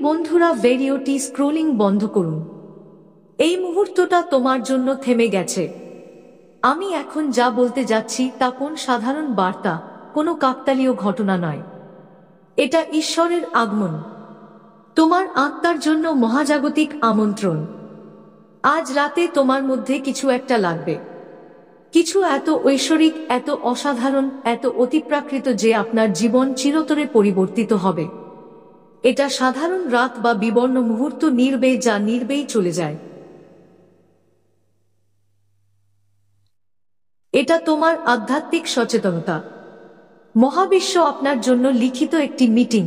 বন্ধুরা, ভিডিওটি স্ক্রোলিং বন্ধ করুন। এই মুহূর্তটা তোমার জন্য থেমে গেছে। আমি এখন যা বলতে যাচ্ছি তা কোন সাধারণ বার্তা, কোনো কাকতালীয় ঘটনা নয়। এটা ঈশ্বরের আগমন, তোমার আত্মার জন্য মহাজাগতিক আমন্ত্রণ। আজ রাতে তোমার মধ্যে কিছু একটা লাগবে, কিছু এত ঐশ্বরিক, এত অসাধারণ, এত অতিপ্রাকৃত যে আপনার জীবন চিরতরে পরিবর্তিত হবে। এটা সাধারণ রাত বা বিবর্ণ মুহূর্ত নির্বে যা নির্বেই চলে যায়। এটা তোমার আধ্যাত্মিক সচেতনতা। মহাবিশ্ব আপনার জন্য লিখিত একটি মিটিং।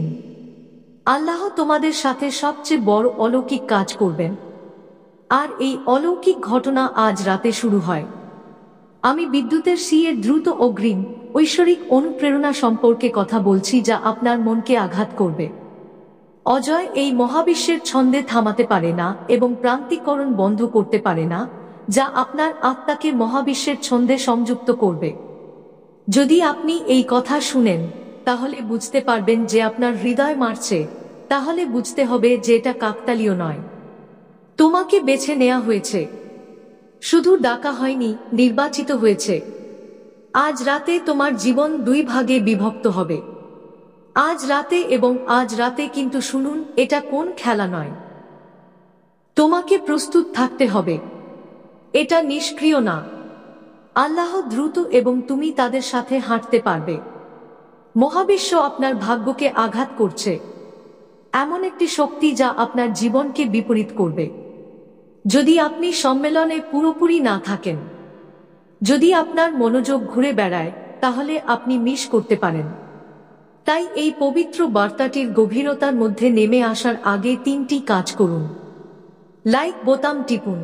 আল্লাহ তোমাদের সাথে সবচেয়ে বড় অলৌকিক কাজ করবেন, আর এই অলৌকিক ঘটনা আজ রাতে শুরু হয়। আমি বিদ্যুতের এর দ্রুত অগ্রিম ঐশ্বরিক অনুপ্রেরণা সম্পর্কে কথা বলছি, যা আপনার মনকে আঘাত করবে। অজয় এই মহাবিশ্বের ছন্দে থামাতে পারে না এবং প্রান্তিকরণ বন্ধ করতে পারে না, যা আপনার আত্মাকে মহাবিশ্বের ছন্দে সংযুক্ত করবে। যদি আপনি এই কথা শুনেন, তাহলে বুঝতে পারবেন যে আপনার হৃদয় মারছে। তাহলে বুঝতে হবে যে এটা কাকতালীয় নয়। তোমাকে বেছে নেওয়া হয়েছে, শুধু ডাকা হয়নি, নির্বাচিত হয়েছে। আজ রাতে তোমার জীবন দুই ভাগে বিভক্ত হবে। আজ রাতে এবং আজ রাতে, কিন্তু শুনুন, এটা কোন খেলা নয়। তোমাকে প্রস্তুত থাকতে হবে। এটা নিষ্ক্রিয় না। আল্লাহ দ্রুত এবং তুমি তাদের সাথে হাঁটতে পারবে। মহাবিশ্ব আপনার ভাগ্যকে আঘাত করছে, এমন একটি শক্তি যা আপনার জীবনকে বিপরীত করবে। যদি আপনি সম্মেলনে পুরোপুরি না থাকেন, যদি আপনার মনোযোগ ঘুরে বেড়ায়, তাহলে আপনি মিস করতে পারেন। তাই এই পবিত্র বার্তাটির গভীরতার মধ্যে নেমে আসার আগে তিনটি কাজ করুন। লাইক বোতাম টিপুন।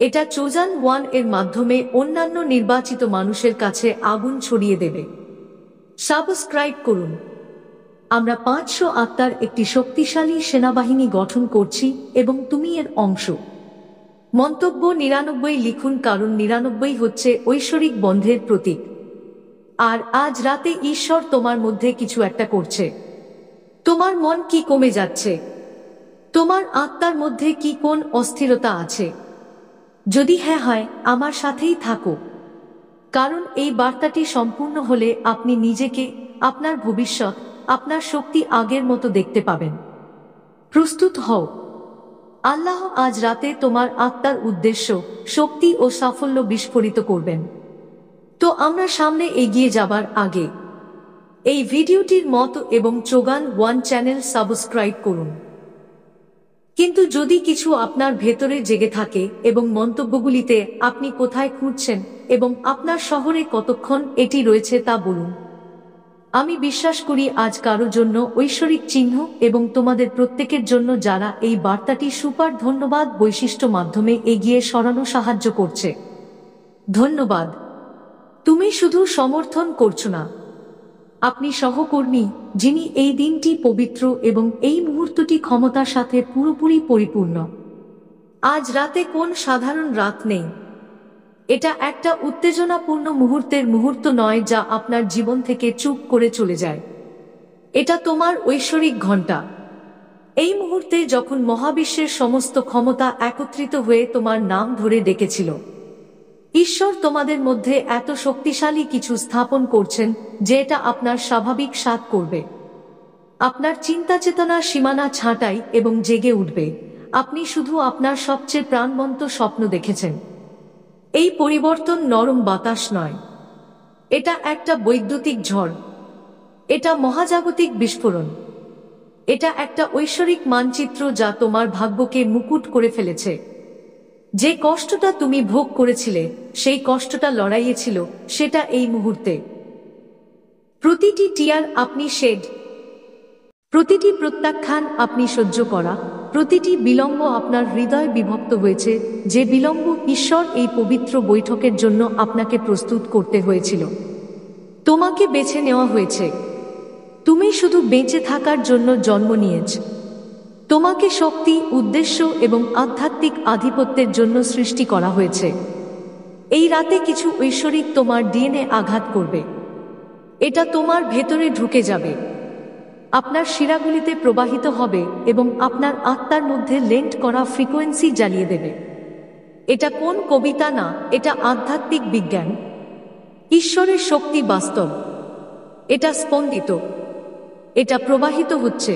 এটা চোজান ওয়ান এর মাধ্যমে অন্যান্য নির্বাচিত মানুষের কাছে আগুন ছড়িয়ে দেবে। সাবস্ক্রাইব করুন। আমরা 500 আত্মার একটি শক্তিশালী সেনাবাহিনী গঠন করছি এবং তুমি এর অংশ। মন্তব্য 99 লিখুন, কারণ 99 হচ্ছে ঐশ্বরিক বন্ধের প্রতীক। আর আজ রাতে ঈশ্বর তোমার মধ্যে কিছু একটা করছে। তোমার মন কি কমে যাচ্ছে? তোমার আত্মার মধ্যে কি কোন অস্থিরতা আছে? যদি হ্যাঁ হয়, আমার সাথেই থাকো, কারণ এই বার্তাটি সম্পূর্ণ হলে আপনি নিজেকে, আপনার ভবিষ্যৎ, আপনার শক্তি আগের মতো দেখতে পাবেন। প্রস্তুত হও। আল্লাহ আজ রাতে তোমার আত্মার উদ্দেশ্য, শক্তি ও সাফল্য বিস্ফোরিত করবেন। তো আমরা সামনে এগিয়ে যাবার আগে এই ভিডিওটির মতো এবং চোগান ওয়ান চ্যানেল সাবস্ক্রাইব করুন। কিন্তু যদি কিছু আপনার ভেতরে জেগে থাকে এবং মন্তব্যগুলিতে আপনি কোথায় খুঁজছেন এবং আপনার শহরে কতক্ষণ এটি রয়েছে তা বলুন। আমি বিশ্বাস করি আজ কারো জন্য ঐশ্বরিক চিহ্ন এবং তোমাদের প্রত্যেকের জন্য যারা এই বার্তাটি সুপার ধন্যবাদ বৈশিষ্ট্য মাধ্যমে এগিয়ে সরানো সাহায্য করছে। ধন্যবাদ। তুমি শুধু সমর্থন করছো না, আপনি সহকর্মী, যিনি এই দিনটি পবিত্র এবং এই মুহূর্তটি ক্ষমতার সাথে পুরোপুরি পরিপূর্ণ। আজ রাতে কোন সাধারণ রাত নেই। এটা একটা উত্তেজনাপূর্ণ মুহূর্তের মুহূর্ত নয় যা আপনার জীবন থেকে চুপ করে চলে যায়। এটা তোমার ঐশ্বরিক ঘণ্টা। এই মুহূর্তে যখন মহাবিশ্বের সমস্ত ক্ষমতা একত্রিত হয়ে তোমার নাম ধরে ডেকেছিল, ঈশ্বর তোমাদের মধ্যে এত শক্তিশালী কিছু স্থাপন করছেন যে এটা আপনার স্বাভাবিক স্বাদ করবে। আপনার চিন্তা চেতনার সীমানা ছাঁটাই এবং জেগে উঠবে। আপনি শুধু আপনার সবচেয়ে প্রাণবন্ত স্বপ্ন দেখেছেন। এই পরিবর্তন নরম বাতাস নয়, এটা একটা বৈদ্যুতিক ঝড়। এটা মহাজাগতিক বিস্ফোরণ। এটা একটা ঐশ্বরিক মানচিত্র যা তোমার ভাগ্যকে মুকুট করে ফেলেছে। যে কষ্টটা তুমি ভোগ করেছিলে, সেই কষ্টটা লড়াইয়ে ছিল, সেটা এই মুহূর্তে। প্রতিটি টিয়ার আপনি শেড, প্রতিটি প্রত্যাখ্যান আপনি সহ্য করা, প্রতিটি বিলম্ব আপনার হৃদয় বিভক্ত হয়েছে। যে বিলম্ব ঈশ্বর এই পবিত্র বৈঠকের জন্য আপনাকে প্রস্তুত করতে হয়েছিল। তোমাকে বেছে নেওয়া হয়েছে। তুমি শুধু বেঁচে থাকার জন্য জন্ম নিয়েছ। তোমাকে শক্তি, উদ্দেশ্য এবং আধ্যাত্মিক আধিপত্যের জন্য সৃষ্টি করা হয়েছে। এই রাতে কিছু ঐশ্বরিক তোমার ডিএনএ আঘাত করবে। এটা তোমার ভেতরে ঢুকে যাবে। আপনার শিরাগুলিতে প্রবাহিত হবে এবং আপনার আত্মার মধ্যে লেন্ট করা ফ্রিকোয়েন্সি জ্বালিয়ে দেবে। এটা কোন কবিতা না, এটা আধ্যাত্মিক বিজ্ঞান। ঈশ্বরের শক্তি বাস্তব। এটা স্পন্দিত, এটা প্রবাহিত হচ্ছে,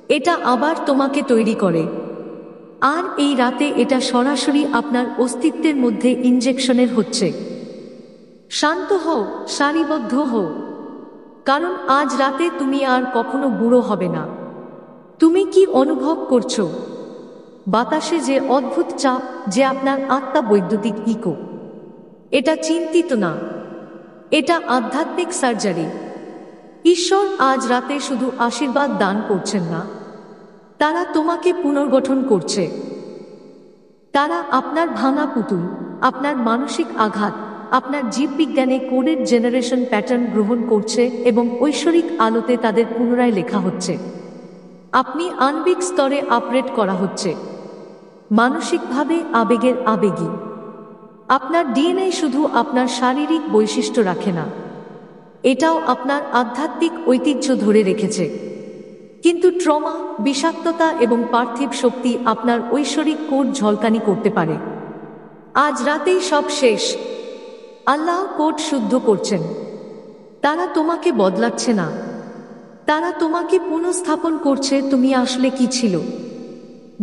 এটা আবার তোমাকে তৈরি করে। আর এই রাতে এটা সরাসরি আপনার অস্তিত্বের মধ্যে ইনজেকশনের হচ্ছে। শান্ত হও, সারিবদ্ধ হও, কারণ আজ রাতে তুমি আর কখনো বুড়ো হবে না। তুমি কি অনুভব করছো? বাতাসে যে অদ্ভুত চাপ, যে আপনার আত্মা বৈদ্যুতিক ইকো। এটা চিন্তিত না, এটা আধ্যাত্মিক সার্জারি। ঈশ্বর আজ রাতে শুধু আশীর্বাদ দান করছেন না, তারা তোমাকে পুনর্গঠন করছে। তারা আপনার ভাঙা পুতুল, আপনার মানসিক আঘাত, আপনার জীববিজ্ঞানে কোডেড জেনারেশন প্যাটার্ন গ্রহণ করছে এবং ঐশ্বরিক আলোতে তাদের পুনরায় লেখা হচ্ছে। আপনি আণবিক স্তরে আপগ্রেড করা হচ্ছে, মানসিকভাবে আবেগের আবেগী। আপনার ডিএনএ শুধু আপনার শারীরিক বৈশিষ্ট্য রাখে না, এটাও আপনার আধ্যাত্মিক ঐতিহ্য ধরে রেখেছে। কিন্তু ট্রমা, বিষাক্ততা এবং পার্থিব শক্তি আপনার ঐশ্বরিক কোড ঝলকানি করতে পারে। আজ রাতেই সব শেষ। আল্লাহ কোড শুদ্ধ করছেন। তারা তোমাকে বদলাচ্ছে না, তারা তোমাকে পুনঃস্থাপন করছে তুমি আসলে কি ছিল।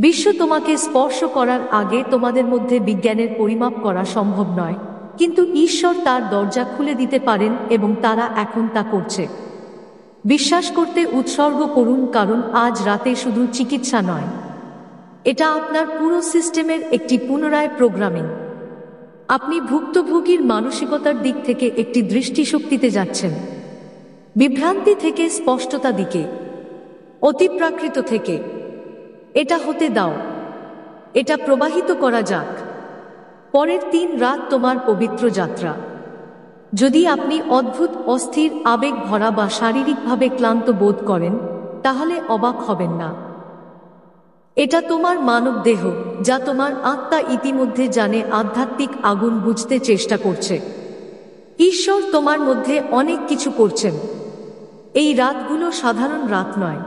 বিশ্ব তোমাকে স্পর্শ করার আগে তোমাদের মধ্যে বিজ্ঞানের পরিমাপ করা সম্ভব নয়, কিন্তু ঈশ্বর তার দরজা খুলে দিতে পারেন এবং তারা এখন তা করছে। বিশ্বাস করতে উৎসর্গ করুন, কারণ আজ রাতে শুধু চিকিৎসা নয়, এটা আপনার পুরো সিস্টেমের একটি পুনরায় প্রোগ্রামিং। আপনি ভুক্তভোগীর মানসিকতার দিক থেকে একটি দৃষ্টিশক্তিতে যাচ্ছেন, বিভ্রান্তি থেকে স্পষ্টতা দিকে, অতিপ্রাকৃত থেকে। এটা হতে দাও, এটা প্রবাহিত করা যাক। পরের 3 রাত তোমার পবিত্র যাত্রা। যদি আপনি অদ্ভুত, অস্থির, আবেগ ভরা বা শারীরিকভাবে ক্লান্ত বোধ করেন, তাহলে অবাক হবেন না। এটা তোমার মানব দেহ, যা তোমার আত্মা ইতিমধ্যে জানে আধ্যাত্মিক আগুন বুঝতে চেষ্টা করছে। ঈশ্বর তোমার মধ্যে অনেক কিছু করছেন। এই রাতগুলো সাধারণ রাত নয়,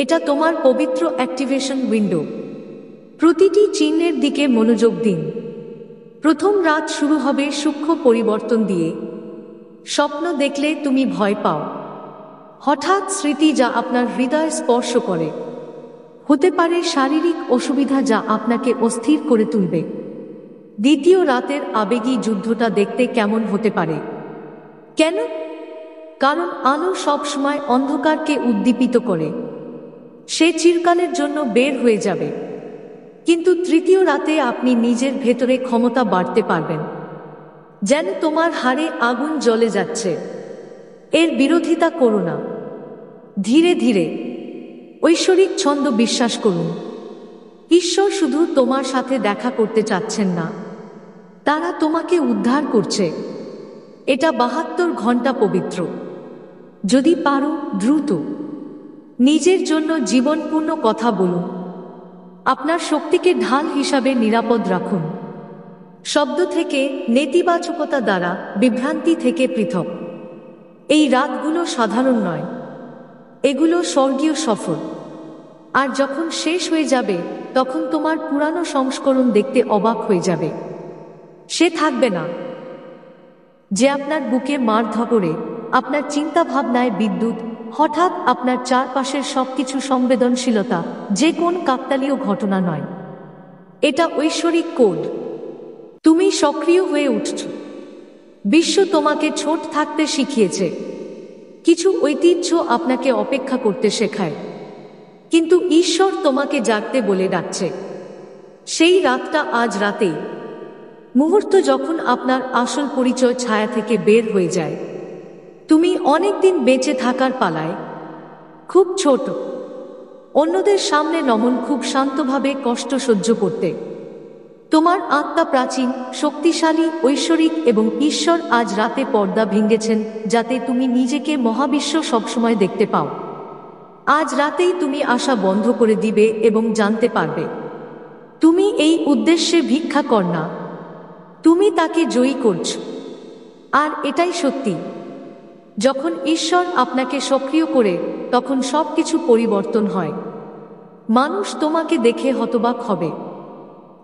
এটা তোমার পবিত্র অ্যাক্টিভেশন উইন্ডো। প্রতিটি চিহ্নের দিকে মনোযোগ দিন। প্রথম রাত শুরু হবে সূক্ষ্ম পরিবর্তন দিয়ে। স্বপ্ন দেখলে তুমি ভয় পাও, হঠাৎ স্মৃতি যা আপনার হৃদয় স্পর্শ করে, হতে পারে শারীরিক অসুবিধা যা আপনাকে অস্থির করে তুলবে। দ্বিতীয় রাতের আবেগী যুদ্ধটা দেখতে কেমন হতে পারে? কেন? কারণ আলো সবসময় অন্ধকারকে উদ্দীপিত করে। সে চিরকালের জন্য বের হয়ে যাবে। কিন্তু তৃতীয় রাতে আপনি নিজের ভেতরে ক্ষমতা বাড়তে পারবেন, যেন তোমার হাড়ে আগুন জ্বলে যাচ্ছে। এর বিরোধিতা করো না। ধীরে ধীরে ঐশ্বরিক ছন্দ বিশ্বাস করুন। ঈশ্বর শুধু তোমার সাথে দেখা করতে চাচ্ছেন না, তারা তোমাকে উদ্ধার করছে। এটা 72 ঘন্টা পবিত্র। যদি পারো, দ্রুত নিজের জন্য জীবনপূর্ণ কথা বলুন। আপনার শক্তিকে ঢাল হিসাবে নিরাপদ রাখুন। শব্দ থেকে, নেতিবাচকতা দ্বারা, বিভ্রান্তি থেকে পৃথক। এই রাতগুলো সাধারণ নয়, এগুলো স্বর্গীয় সফর। আর যখন শেষ হয়ে যাবে, তখন তোমার পুরানো সংস্করণ দেখতে অবাক হয়ে যাবে। সে থাকবে না, যে আপনার বুকে মার ধরে, আপনার চিন্তা ভাবনায় বিদ্যুৎ, হঠাৎ আপনার চারপাশের সবকিছু সংবেদনশীলতা, যে কোন কাকতালীয় ঘটনা নয়। এটা ঐশ্বরিক কোড। তুমি সক্রিয় হয়ে উঠছ। বিশ্ব তোমাকে ছোট থাকতে শিখিয়েছে। কিছু ঐতিহ্য আপনাকে অপেক্ষা করতে শেখায়, কিন্তু ঈশ্বর তোমাকে জাগতে বলে ডাকছে। সেই রাতটা আজ রাতেই। মুহূর্ত যখন আপনার আসল পরিচয় ছায়া থেকে বের হয়ে যায়। তুমি অনেকদিন বেঁচে থাকার পালায়, খুব ছোট, অন্যদের সামনে নমন, খুব শান্তভাবে কষ্ট সহ্য করতে। তোমার আত্মা প্রাচীন, শক্তিশালী, ঐশ্বরিক এবং ঈশ্বর আজ রাতে পর্দা ভেঙেছেন, যাতে তুমি নিজেকে মহাবিশ্ব সবসময় দেখতে পাও। আজ রাতেই তুমি আশা বন্ধ করে দিবে এবং জানতে পারবে তুমি এই উদ্দেশ্যে ভিক্ষা কর না, তুমি তাকে জয়ী করছ। আর এটাই সত্যি, যখন ঈশ্বর আপনাকে সক্রিয় করে তখন সবকিছু পরিবর্তন হয়। মানুষ তোমাকে দেখে হতবাক হবে।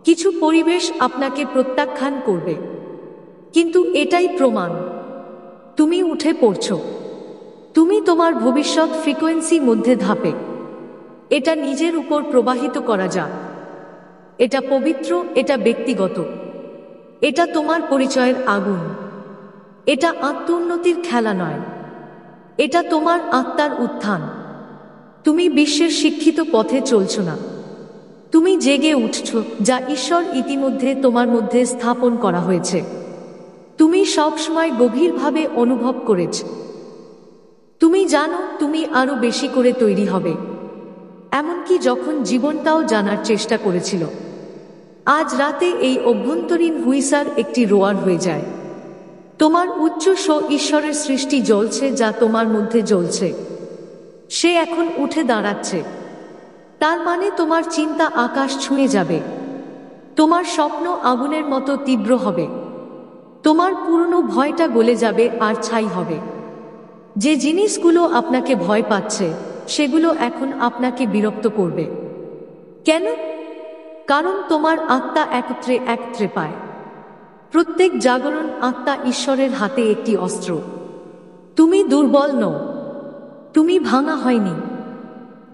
কিছু পরিবেশ আপনাকে প্রত্যাখ্যান করবে, কিন্তু এটাই প্রমাণ তুমি উঠে পড়ছো। তুমি তোমার ভবিষ্যৎ ফ্রিকোয়েন্সি মধ্যে ধাপে। এটা নিজের উপর প্রবাহিত করা যাক। এটা পবিত্র, এটা ব্যক্তিগত, এটা তোমার পরিচয়ের আগুন। এটা আত্মোন্নতির খেলা নয়, এটা তোমার আত্মার উত্থান। তুমি বিশ্বের শিক্ষিত পথে চলছ না, তুমি জেগে উঠছ যা ঈশ্বর ইতিমধ্যে তোমার মধ্যে স্থাপন করা হয়েছে। তুমি সবসময় গভীরভাবে অনুভব করেছ। তুমি জানো তুমি আরো বেশি করে তৈরি হবে, এমনকি যখন জীবনটাও জানার চেষ্টা করেছিল। আজ রাতে এই অভ্যন্তরীণ হুইসার একটি রোয়ার হয়ে যায়। তোমার উচ্চ ঈশ্বরের সৃষ্টি জ্বলছে যা তোমার মধ্যে জ্বলছে। সে এখন উঠে দাঁড়াচ্ছে। তার মানে তোমার চিন্তা আকাশ ছুঁয়ে যাবে। তোমার স্বপ্ন আগুনের মতো তীব্র হবে। তোমার পুরনো ভয়টা গলে যাবে আর ছাই হবে। যে জিনিসগুলো আপনাকে ভয় পাচ্ছে সেগুলো এখন আপনাকে বিরক্ত করবে। কেন? কারণ তোমার আত্মা একত্রে একত্রে পায়। প্রত্যেক জাগরণ আত্মা ঈশ্বরের হাতে একটি অস্ত্র। তুমি দুর্বল নও, তুমি ভাঙা হয়নি,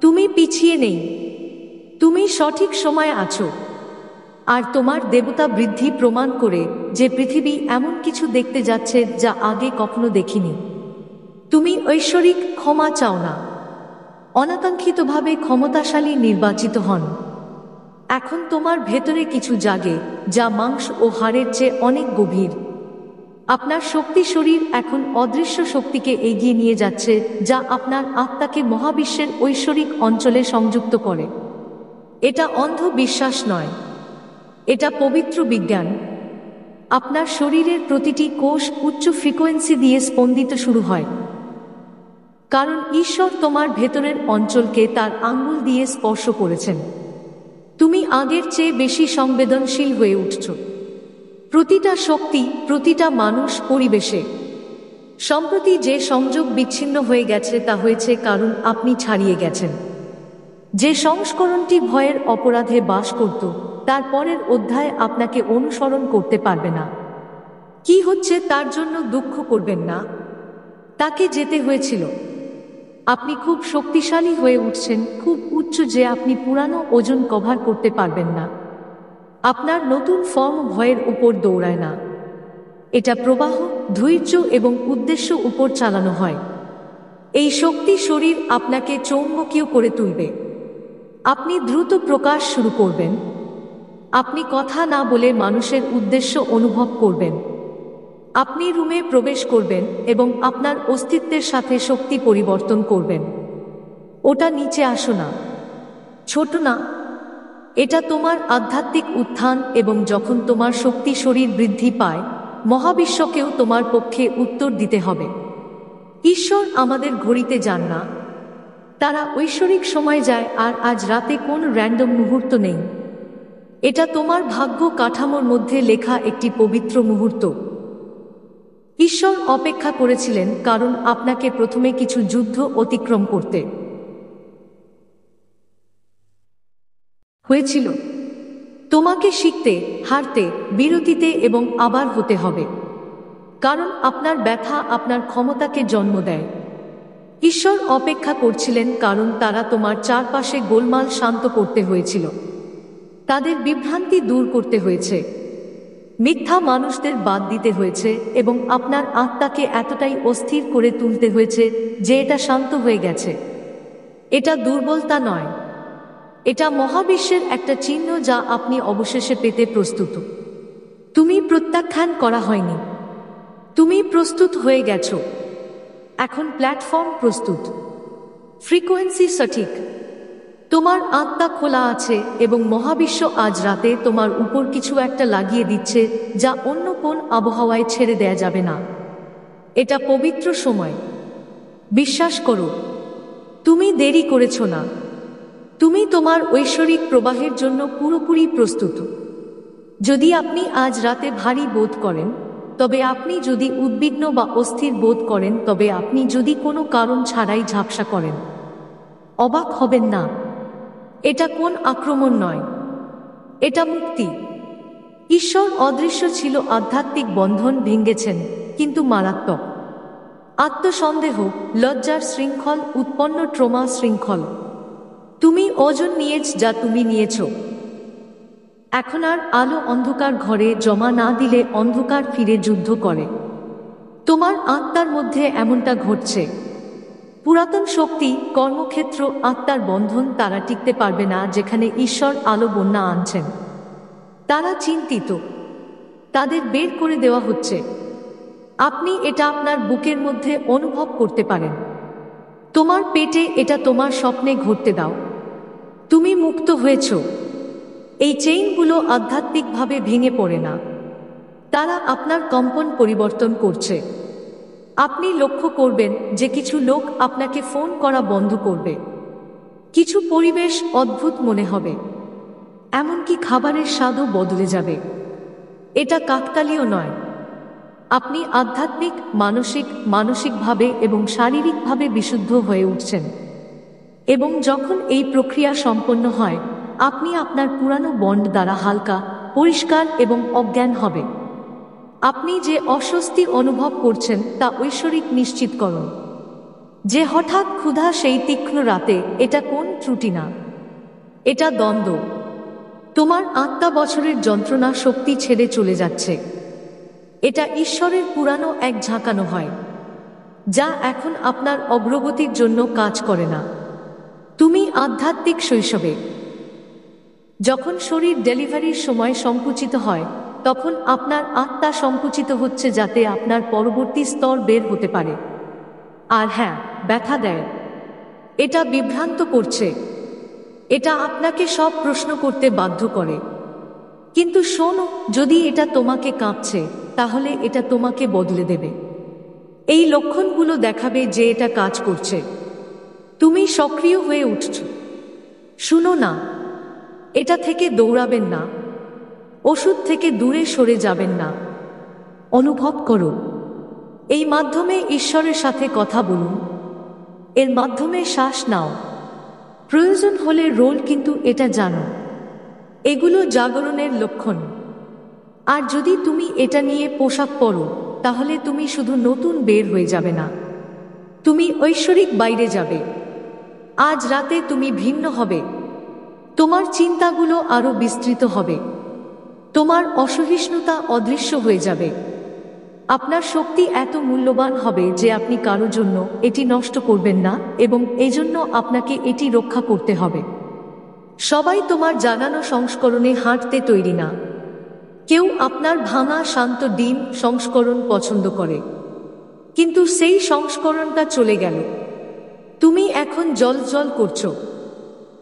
তুমি পিছিয়ে নেই, তুমি সঠিক সময়ে আছো। আর তোমার দেবতা বৃদ্ধি প্রমাণ করে যে পৃথিবী এমন কিছু দেখতে যাচ্ছে যা আগে কখনো দেখিনি। তুমি ঐশ্বরিক ক্ষমা চাও না, অনাকাঙ্ক্ষিতভাবে ক্ষমতাশালী নির্বাচিত হন। এখন তোমার ভেতরে কিছু জাগে যা মাংস ও হাড়ের চেয়ে অনেক গভীর। আপনার শক্তি শরীর এখন অদৃশ্য শক্তিকে এগিয়ে নিয়ে যাচ্ছে, যা আপনার আত্মাকে মহাবিশ্বের ঐশ্বরিক অঞ্চলে সংযুক্ত করে। এটা অন্ধ বিশ্বাস নয়, এটা পবিত্র বিজ্ঞান। আপনার শরীরের প্রতিটি কোষ উচ্চ ফ্রিকোয়েন্সি দিয়ে স্পন্দিত শুরু হয়, কারণ ঈশ্বর তোমার ভেতরের অঞ্চলকে তার আঙ্গুল দিয়ে স্পর্শ করেছেন। তুমি আগের চেয়ে বেশি সংবেদনশীল হয়ে উঠছ। প্রতিটা শক্তি, প্রতিটা মানুষ, পরিবেশে। সম্প্রতি যে সংযোগ বিচ্ছিন্ন হয়ে গেছে তা হয়েছে কারণ আপনি ছাড়িয়ে গেছেন। যে সংস্করণটি ভয়ের অপরাধে বাস করত, তার পরের অধ্যায় আপনাকে অনুসরণ করতে পারবে না। কি হচ্ছে তার জন্য দুঃখ করবেন না, তাকে যেতে হয়েছিল। আপনি খুব শক্তিশালী হয়ে উঠছেন, খুব উচ্চ যে আপনি পুরানো ওজন কভার করতে পারবেন না। আপনার নতুন ফর্ম ভয়ের উপর দৌড়ায় না। এটা প্রবাহ, ধৈর্য এবং উদ্দেশ্য উপর চালানো হয়। এই শক্তি শরীর আপনাকে চৌম্বকীয় করে তুলবে। আপনি দ্রুত প্রকাশ শুরু করবেন। আপনি কথা না বলে মানুষের উদ্দেশ্য অনুভব করবেন। আপনি রুমে প্রবেশ করবেন এবং আপনার অস্তিত্বের সাথে শক্তি পরিবর্তন করবেন। ওটা নিচে আসো না, ছোট না। এটা তোমার আধ্যাত্মিক উত্থান, এবং যখন তোমার শক্তি শরীর বৃদ্ধি পায়, মহাবিশ্বকেও তোমার পক্ষে উত্তর দিতে হবে। ঈশ্বর আমাদের ঘড়িতে যান না, তারা ঐশ্বরিক সময় যায়, আর আজ রাতে কোন র্যান্ডম মুহূর্ত নেই। এটা তোমার ভাগ্য কাঠামোর মধ্যে লেখা একটি পবিত্র মুহূর্ত। ঈশ্বর অপেক্ষা করেছিলেন কারণ আপনাকে প্রথমে কিছু যুদ্ধ অতিক্রম করতে হয়েছিল। তোমাকে শিখতে, হারতে, বিরতিতে এবং আবার হতে হবে, কারণ আপনার ব্যথা আপনার ক্ষমতাকে জন্ম দেয়। ঈশ্বর অপেক্ষা করছিলেন কারণ তারা তোমার চারপাশে গোলমাল শান্ত করতে হয়েছিল। তাদের বিভ্রান্তি দূর করতে হয়েছে, মিথ্যা মানুষদের বাদ দিতে হয়েছে, এবং আপনার আত্মাকে এতটাই অস্থির করে তুলতে হয়েছে যে এটা শান্ত হয়ে গেছে। এটা দুর্বলতা নয়, এটা মহাবিশ্বের একটা চিহ্ন যা আপনি অবশেষে পেতে প্রস্তুত। তুমি প্রত্যাখ্যান করা হয়নি, তুমি প্রস্তুত হয়ে গেছো। এখন প্ল্যাটফর্ম প্রস্তুত, ফ্রিকোয়েন্সি সঠিক, তোমার আত্মা খোলা আছে, এবং মহাবিশ্ব আজ রাতে তোমার উপর কিছু একটা লাগিয়ে দিচ্ছে যা অন্য কোন আবহাওয়ায় ছেড়ে দেয়া যাবে না। এটা পবিত্র সময়। বিশ্বাস করো, তুমি দেরি করেছ না। তুমি তোমার ঐশ্বরিক প্রবাহের জন্য পুরোপুরি প্রস্তুত। যদি আপনি আজ রাতে ভারী বোধ করেন, তবে আপনি যদি উদ্বিগ্ন বা অস্থির বোধ করেন, তবে আপনি যদি কোনো কারণ ছাড়াই ঝাপসা করেন, অবাক হবেন না, এটা কোন আক্রমণ নয়, এটা মুক্তি। ঈশ্বর অদৃশ্য ছিল, আধ্যাত্মিক বন্ধন ভেঙেছেন, কিন্তু মারাত্মক আত্মসন্দেহ, লজ্জার শৃঙ্খল উৎপন্ন ট্রমা শৃঙ্খল। তুমি ওজন নিয়েছ যা তুমি নিয়েছ। এখন আর আলো অন্ধকার ঘরে জমা না দিলে অন্ধকার ফিরে যুদ্ধ করে। তোমার আত্মার মধ্যে এমনটা ঘটছে। পুরাতন শক্তি, কর্মক্ষেত্র, আত্মার বন্ধন, তারা টিকতে পারবে না যেখানে ঈশ্বর আলো বন্যা আনছেন। তারা চিন্তিত, তাদের বের করে দেওয়া হচ্ছে। আপনি এটা আপনার বুকের মধ্যে অনুভব করতে পারেন, তোমার পেটে, এটা তোমার স্বপ্নে ঘটতে দাও। তুমি মুক্ত হয়েছ। এই চেইনগুলো আধ্যাত্মিকভাবে ভেঙে পড়ে না, তারা আপনার কম্পন পরিবর্তন করছে। আপনি লক্ষ্য করবেন যে কিছু লোক আপনাকে ফোন করা বন্ধ করবে, কিছু পরিবেশ অদ্ভুত মনে হবে, এমনকি খাবারের স্বাদও বদলে যাবে। এটা কাকতালীয় নয়। আপনি আধ্যাত্মিক, মানসিকভাবে এবং শারীরিকভাবে বিশুদ্ধ হয়ে উঠছেন। এবং যখন এই প্রক্রিয়া সম্পন্ন হয়, আপনি আপনার পুরানো বন্ড দ্বারা হালকা, পরিষ্কার এবং অজ্ঞান হবে। আপনি যে অস্বস্তি অনুভব করছেন তা ঐশ্বরিক নিশ্চিতকরণ। যে হঠাৎ ক্ষুধা সেই তীক্ষ্ণ রাতে, এটা কোন ত্রুটি না, এটা দ্বন্দ্ব। তোমার আত্মা বছরের যন্ত্রণা শক্তি ছেড়ে চলে যাচ্ছে। এটা ঈশ্বরের পুরানো এক ঝাঁকানো হয়, যা এখন আপনার অগ্রগতির জন্য কাজ করে না। তুমি আধ্যাত্মিক শৈশবে, যখন শরীর ডেলিভারির সময় সংকুচিত হয়, তখন আপনার আত্মা সংকুচিত হচ্ছে যাতে আপনার পরবর্তী স্তর বের হতে পারে। আর হ্যাঁ, ব্যথা দেয়, এটা বিভ্রান্ত করছে, এটা আপনাকে সব প্রশ্ন করতে বাধ্য করে। কিন্তু শোনো, যদি এটা তোমাকে কাঁপছে, তাহলে এটা তোমাকে বদলে দেবে। এই লক্ষণগুলো দেখাবে যে এটা কাজ করছে। তুমি সক্রিয় হয়ে উঠছ। শুনো না, এটা থেকে দৌড়াবেন না, ওষুধ থেকে দূরে সরে যাবেন না। অনুভব করো। এই মাধ্যমে ঈশ্বরের সাথে কথা বলুন, এর মাধ্যমে শ্বাস নাও, প্রয়োজন হলে রোল, কিন্তু এটা জানো, এগুলো জাগরণের লক্ষণ। আর যদি তুমি এটা নিয়ে পোশাক পরো, তাহলে তুমি শুধু নতুন বের হয়ে যাবে না, তুমি ঐশ্বরিক বাইরে যাবে। আজ রাতে তুমি ভিন্ন হবে। তোমার চিন্তাগুলো আরো বিস্তৃত হবে। তোমার অসহিষ্ণুতা অদৃশ্য হয়ে যাবে। আপনার শক্তি এত মূল্যবান হবে যে আপনি কারো জন্য এটি নষ্ট করবেন না, এবং এজন্য আপনাকে এটি রক্ষা করতে হবে। সবাই তোমার জাগানো সংস্করণে হাঁটতে তৈরি না। কেউ আপনার ভাঙা শান্ত ডিম সংস্করণ পছন্দ করে, কিন্তু সেই সংস্করণটা চলে গেল। তুমি এখন জ্বলজ্বল করছো,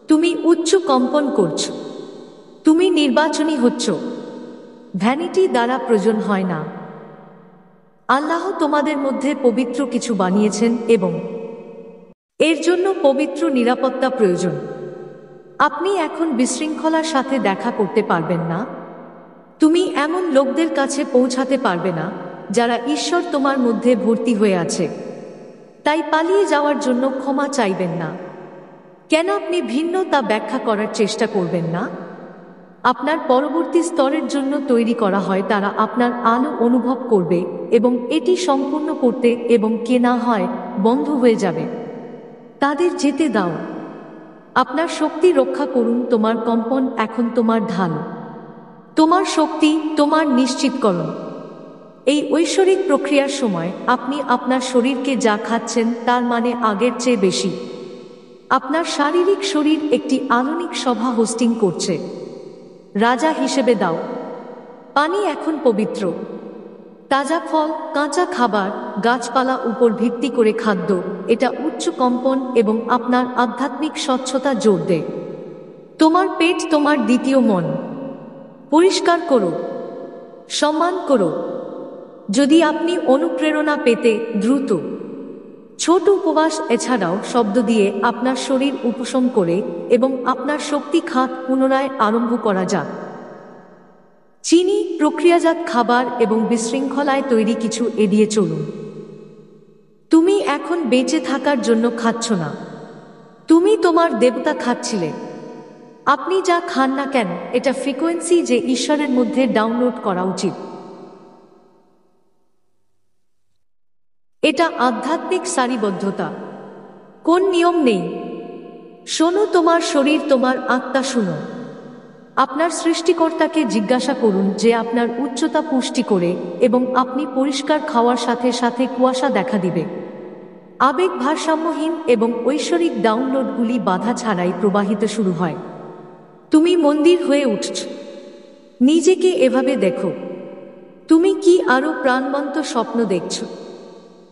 তুমি উচ্চ কম্পন করছো, তুমি নির্বাচনী হচ্ছ। ভ্যানিটি দ্বারা প্রয়োজন হয় না। আল্লাহ তোমাদের মধ্যে পবিত্র কিছু বানিয়েছেন এবং এর জন্য পবিত্র নিরাপত্তা প্রয়োজন। আপনি এখন বিশৃঙ্খলার সাথে দেখা করতে পারবেন না। তুমি এমন লোকদের কাছে পৌঁছাতে পারবে না যারা ঈশ্বর তোমার মধ্যে ভর্তি হয়ে আছে। তাই পালিয়ে যাওয়ার জন্য ক্ষমা চাইবেন না। কেন আপনি ভিন্ন তা ব্যাখ্যা করার চেষ্টা করবেন না। আপনার পরবর্তী স্তরের জন্য তৈরি করা হয়, তারা আপনার আলো অনুভব করবে এবং এটি সম্পূর্ণ করতে, এবং কে না হয় বন্ধ হয়ে যাবে। তাদের যেতে দাও। আপনার শক্তি রক্ষা করুন। তোমার কম্পন এখন তোমার ঢাল, তোমার শক্তি, তোমার নিশ্চিতকরণ। এই ঐশ্বরিক প্রক্রিয়ার সময় আপনি আপনার শরীরকে যা খাচ্ছেন তার মানে আগের চেয়ে বেশি। আপনার শারীরিক শরীর একটি আলোনিক সভা হোস্টিং করছে। রাজা হিসেবে দাও। পানি এখন পবিত্র। তাজা ফল, কাঁচা খাবার, গাছপালা উপর ভিত্তি করে খাদ্য, এটা উচ্চ কম্পন এবং আপনার আধ্যাত্মিক স্বচ্ছতা জোর দেয়। তোমার পেট তোমার দ্বিতীয় মন। পরিষ্কার করো, সম্মান করো। যদি আপনি অনুপ্রেরণা পেতে দ্রুত ছোট উপবাস এছাড়াও শব্দ দিয়ে আপনার শরীর উপশম করে এবং আপনার শক্তি খাত পুনরায় আরম্ভ করা যাক। চিনি, প্রক্রিয়াজাত খাবার এবং বিশৃঙ্খলায় তৈরি কিছু এড়িয়ে চলুন। তুমি এখন বেঁচে থাকার জন্য খাচ্ছ না, তুমি তোমার দেবতা খাচ্ছিলে। আপনি যা খান না কেন, এটা ফ্রিকোয়েন্সি যে ঈশ্বরের মধ্যে ডাউনলোড করা উচিত। এটা আধ্যাত্মিক সারিবদ্ধতা। কোন নিয়ম নেই। শোনো তোমার শরীর, তোমার আত্মা শুনো। আপনার সৃষ্টিকর্তাকে জিজ্ঞাসা করুন যে আপনার উচ্চতা পুষ্টি করে, এবং আপনি পরিষ্কার খাওয়ার সাথে সাথে কুয়াশা দেখা দিবে। আবেগ ভারসাম্যহীন এবং ঐশ্বরিক ডাউনলোডগুলি বাধা ছাড়াই প্রবাহিত শুরু হয়। তুমি মন্দির হয়ে উঠছ। নিজেকে এভাবে দেখো। তুমি কি আরো প্রাণবন্ত স্বপ্ন দেখছ?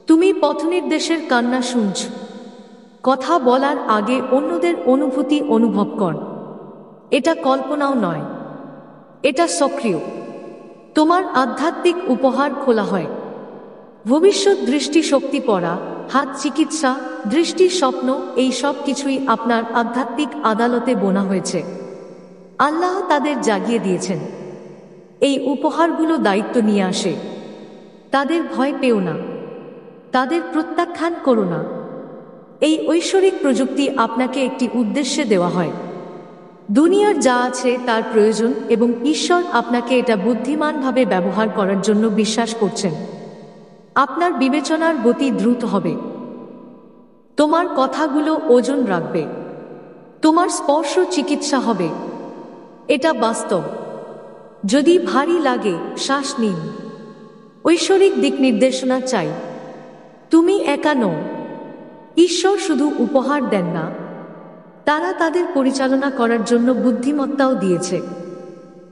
তুমি পথনির্দেশের কান্না শুনছ। কথা বলার আগে অন্যদের অনুভূতি অনুভব কর। এটা কল্পনাও নয়, এটা সক্রিয়। তোমার আধ্যাত্মিক উপহার খোলা হয়। ভবিষ্যৎ দৃষ্টি, শক্তি পড়া, হাত চিকিৎসা, দৃষ্টির স্বপ্ন, এই সব কিছুই আপনার আধ্যাত্মিক আদালতে বোনা হয়েছে। আল্লাহ তাদের জাগিয়ে দিয়েছেন। এই উপহারগুলো দায়িত্ব নিয়ে আসে। তাদের ভয় পেও না, তাদের প্রত্যাখ্যান করো না। এই ঐশ্বরিক প্রযুক্তি আপনাকে একটি উদ্দেশ্যে দেওয়া হয়। দুনিয়ার যা আছে তার প্রয়োজন, এবং ঈশ্বর আপনাকে এটা বুদ্ধিমানভাবে ব্যবহার করার জন্য বিশ্বাস করছেন। আপনার বিবেচনার গতি দ্রুত হবে। তোমার কথাগুলো ওজন রাখবে। তোমার স্পর্শ চিকিৎসা হবে। এটা বাস্তব। যদি ভারী লাগে, শ্বাস নিন। ঐশ্বরিক দিক নির্দেশনা চাই। তুমি একা নও। ঈশ্বর শুধু উপহার দেন না, তারা তাদের পরিচালনা করার জন্য বুদ্ধিমত্তাও দিয়েছে।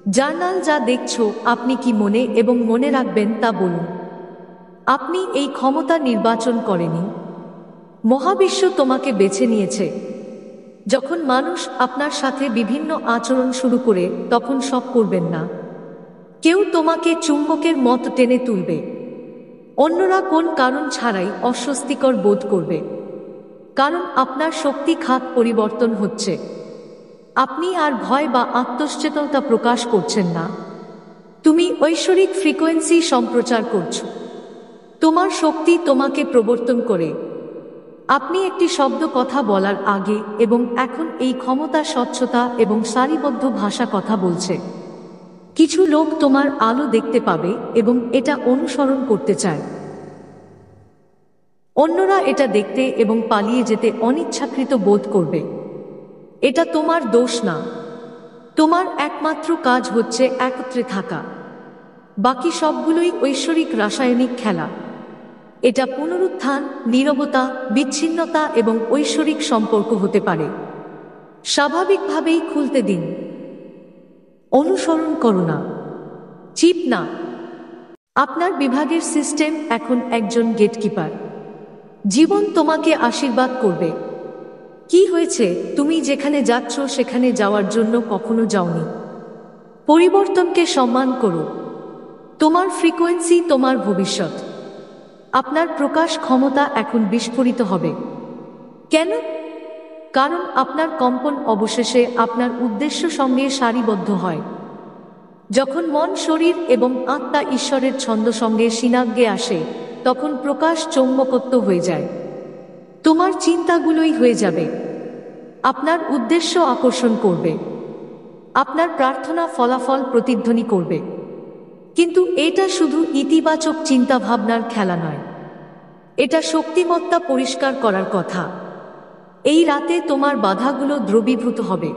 জার্নাল, যা দেখছো, আপনি কি মনে এবং মনে রাখবেন তা বলুন। আপনি এই ক্ষমতা নির্বাচন করেনি, মহাবিশ্ব তোমাকে বেছে নিয়েছে। যখন মানুষ আপনার সাথে বিভিন্ন আচরণ শুরু করে, তখন শক করবেন না। কেউ তোমাকে চুম্বকের মতো টেনে তুলবে। অন্যরা কোন কারণ ছাড়াই অস্বস্তিকর বোধ করবে, কারণ আপনার শক্তি খাত পরিবর্তন হচ্ছে। আপনি আর ভয় বা আত্মসচেতনতা প্রকাশ করছেন না। তুমি ঐশ্বরিক ফ্রিকোয়েন্সি সম্প্রচার করছো। তোমার শক্তি তোমাকে প্রবর্তন করে। আপনি একটি শব্দ কথা বলার আগে এবং এখন এই ক্ষমতা, স্বচ্ছতা এবং সারিবদ্ধ ভাষা কথা বলছে। কিছু লোক তোমার আলো দেখতে পাবে এবং এটা অনুসরণ করতে চায়। অন্যরা এটা দেখতে এবং পালিয়ে যেতে অনিচ্ছাকৃত বোধ করবে। এটা তোমার দোষ না। তোমার একমাত্র কাজ হচ্ছে একত্রে থাকা। বাকি সবগুলোই ঐশ্বরিক রাসায়নিক খেলা। এটা পুনরুত্থান, নীরবতা, বিচ্ছিন্নতা এবং ঐশ্বরিক সম্পর্ক হতে পারে। স্বাভাবিকভাবেই খুলতে দিন। অনুসরণ করো না, চিপ না। আপনার বিভাগের সিস্টেম এখন একজন গেটকিপার। জীবন তোমাকে আশীর্বাদ করবে। কি হয়েছে? তুমি যেখানে যাচ্ছ সেখানে যাওয়ার জন্য কখনো যাওনি। পরিবর্তনকে সম্মান করো। তোমার ফ্রিকোয়েন্সি তোমার ভবিষ্যৎ। আপনার প্রকাশ ক্ষমতা এখন বিস্ফোরিত হবে। কেন? কারণ আপনার কম্পন অবশেষে আপনার উদ্দেশ্য সঙ্গে সারিবদ্ধ হয়। যখন মন, শরীর এবং আত্মা ঈশ্বরের ছন্দ সঙ্গে সিনাগ্যে আসে, তখন প্রকাশ চৌম্বকত্ব হয়ে যায়। তোমার চিন্তাগুলোই হয়ে যাবে। আপনার উদ্দেশ্য আকর্ষণ করবে। আপনার প্রার্থনা ফলাফল প্রতিধ্বনি করবে। কিন্তু এটা শুধু ইতিবাচক চিন্তাভাবনার খেলা নয়, এটা শক্তিমত্তা পরিষ্কার করার কথা। এই রাতে তোমার বাধাগুলো দ্রবীভূত হবে।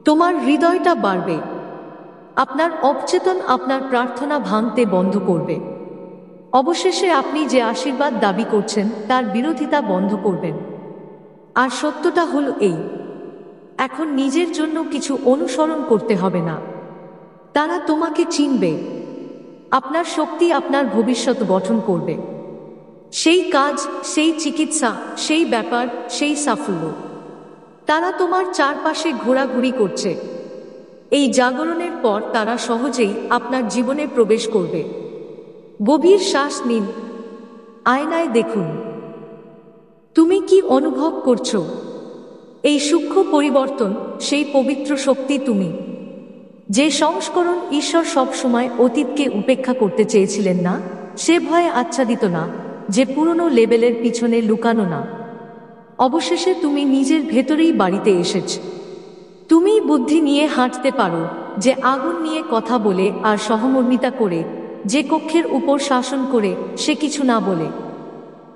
তোমার হৃদয়টা বাড়বে। আপনার অবচেতন আপনার প্রার্থনা ভাঙতে বন্ধ করবে। অবশেষে আপনি যে আশীর্বাদ দাবি করছেন তার বিরোধিতা বন্ধ করবেন। আর সত্যটা হলো এই, এখন নিজের জন্য কিছু অনুসরণ করতে হবে না। তারা তোমাকে চিনবে। আপনার শক্তি আপনার ভবিষ্যৎ গঠন করবে। সেই কাজ, সেই চিকিৎসা, সেই ব্যাপার, সেই সাফল্য, তারা তোমার চারপাশে ঘোরাঘুরি করছে। এই জাগরণের পর তারা সহজেই আপনার জীবনে প্রবেশ করবে। গভীর শ্বাস নিন। আয়নায় দেখুন। তুমি কি অনুভব করছো? এই সূক্ষ্ম পরিবর্তন, সেই পবিত্র শক্তি তুমি। যে সংস্করণ ঈশ্বর সবসময় অতীতকে উপেক্ষা করতে চেয়েছিলেন না, সে ভয়ে আচ্ছাদিত না, যে পুরনো লেবেলের পিছনে লুকানো না। অবশেষে তুমি নিজের ভেতরেই বাড়িতে এসেছ। তুমি বুদ্ধি নিয়ে হাঁটতে পারো, যে আগুন নিয়ে কথা বলে আর সহমর্মিতা করে, যে কক্ষের উপর শাসন করে, সে কিছু না বলে।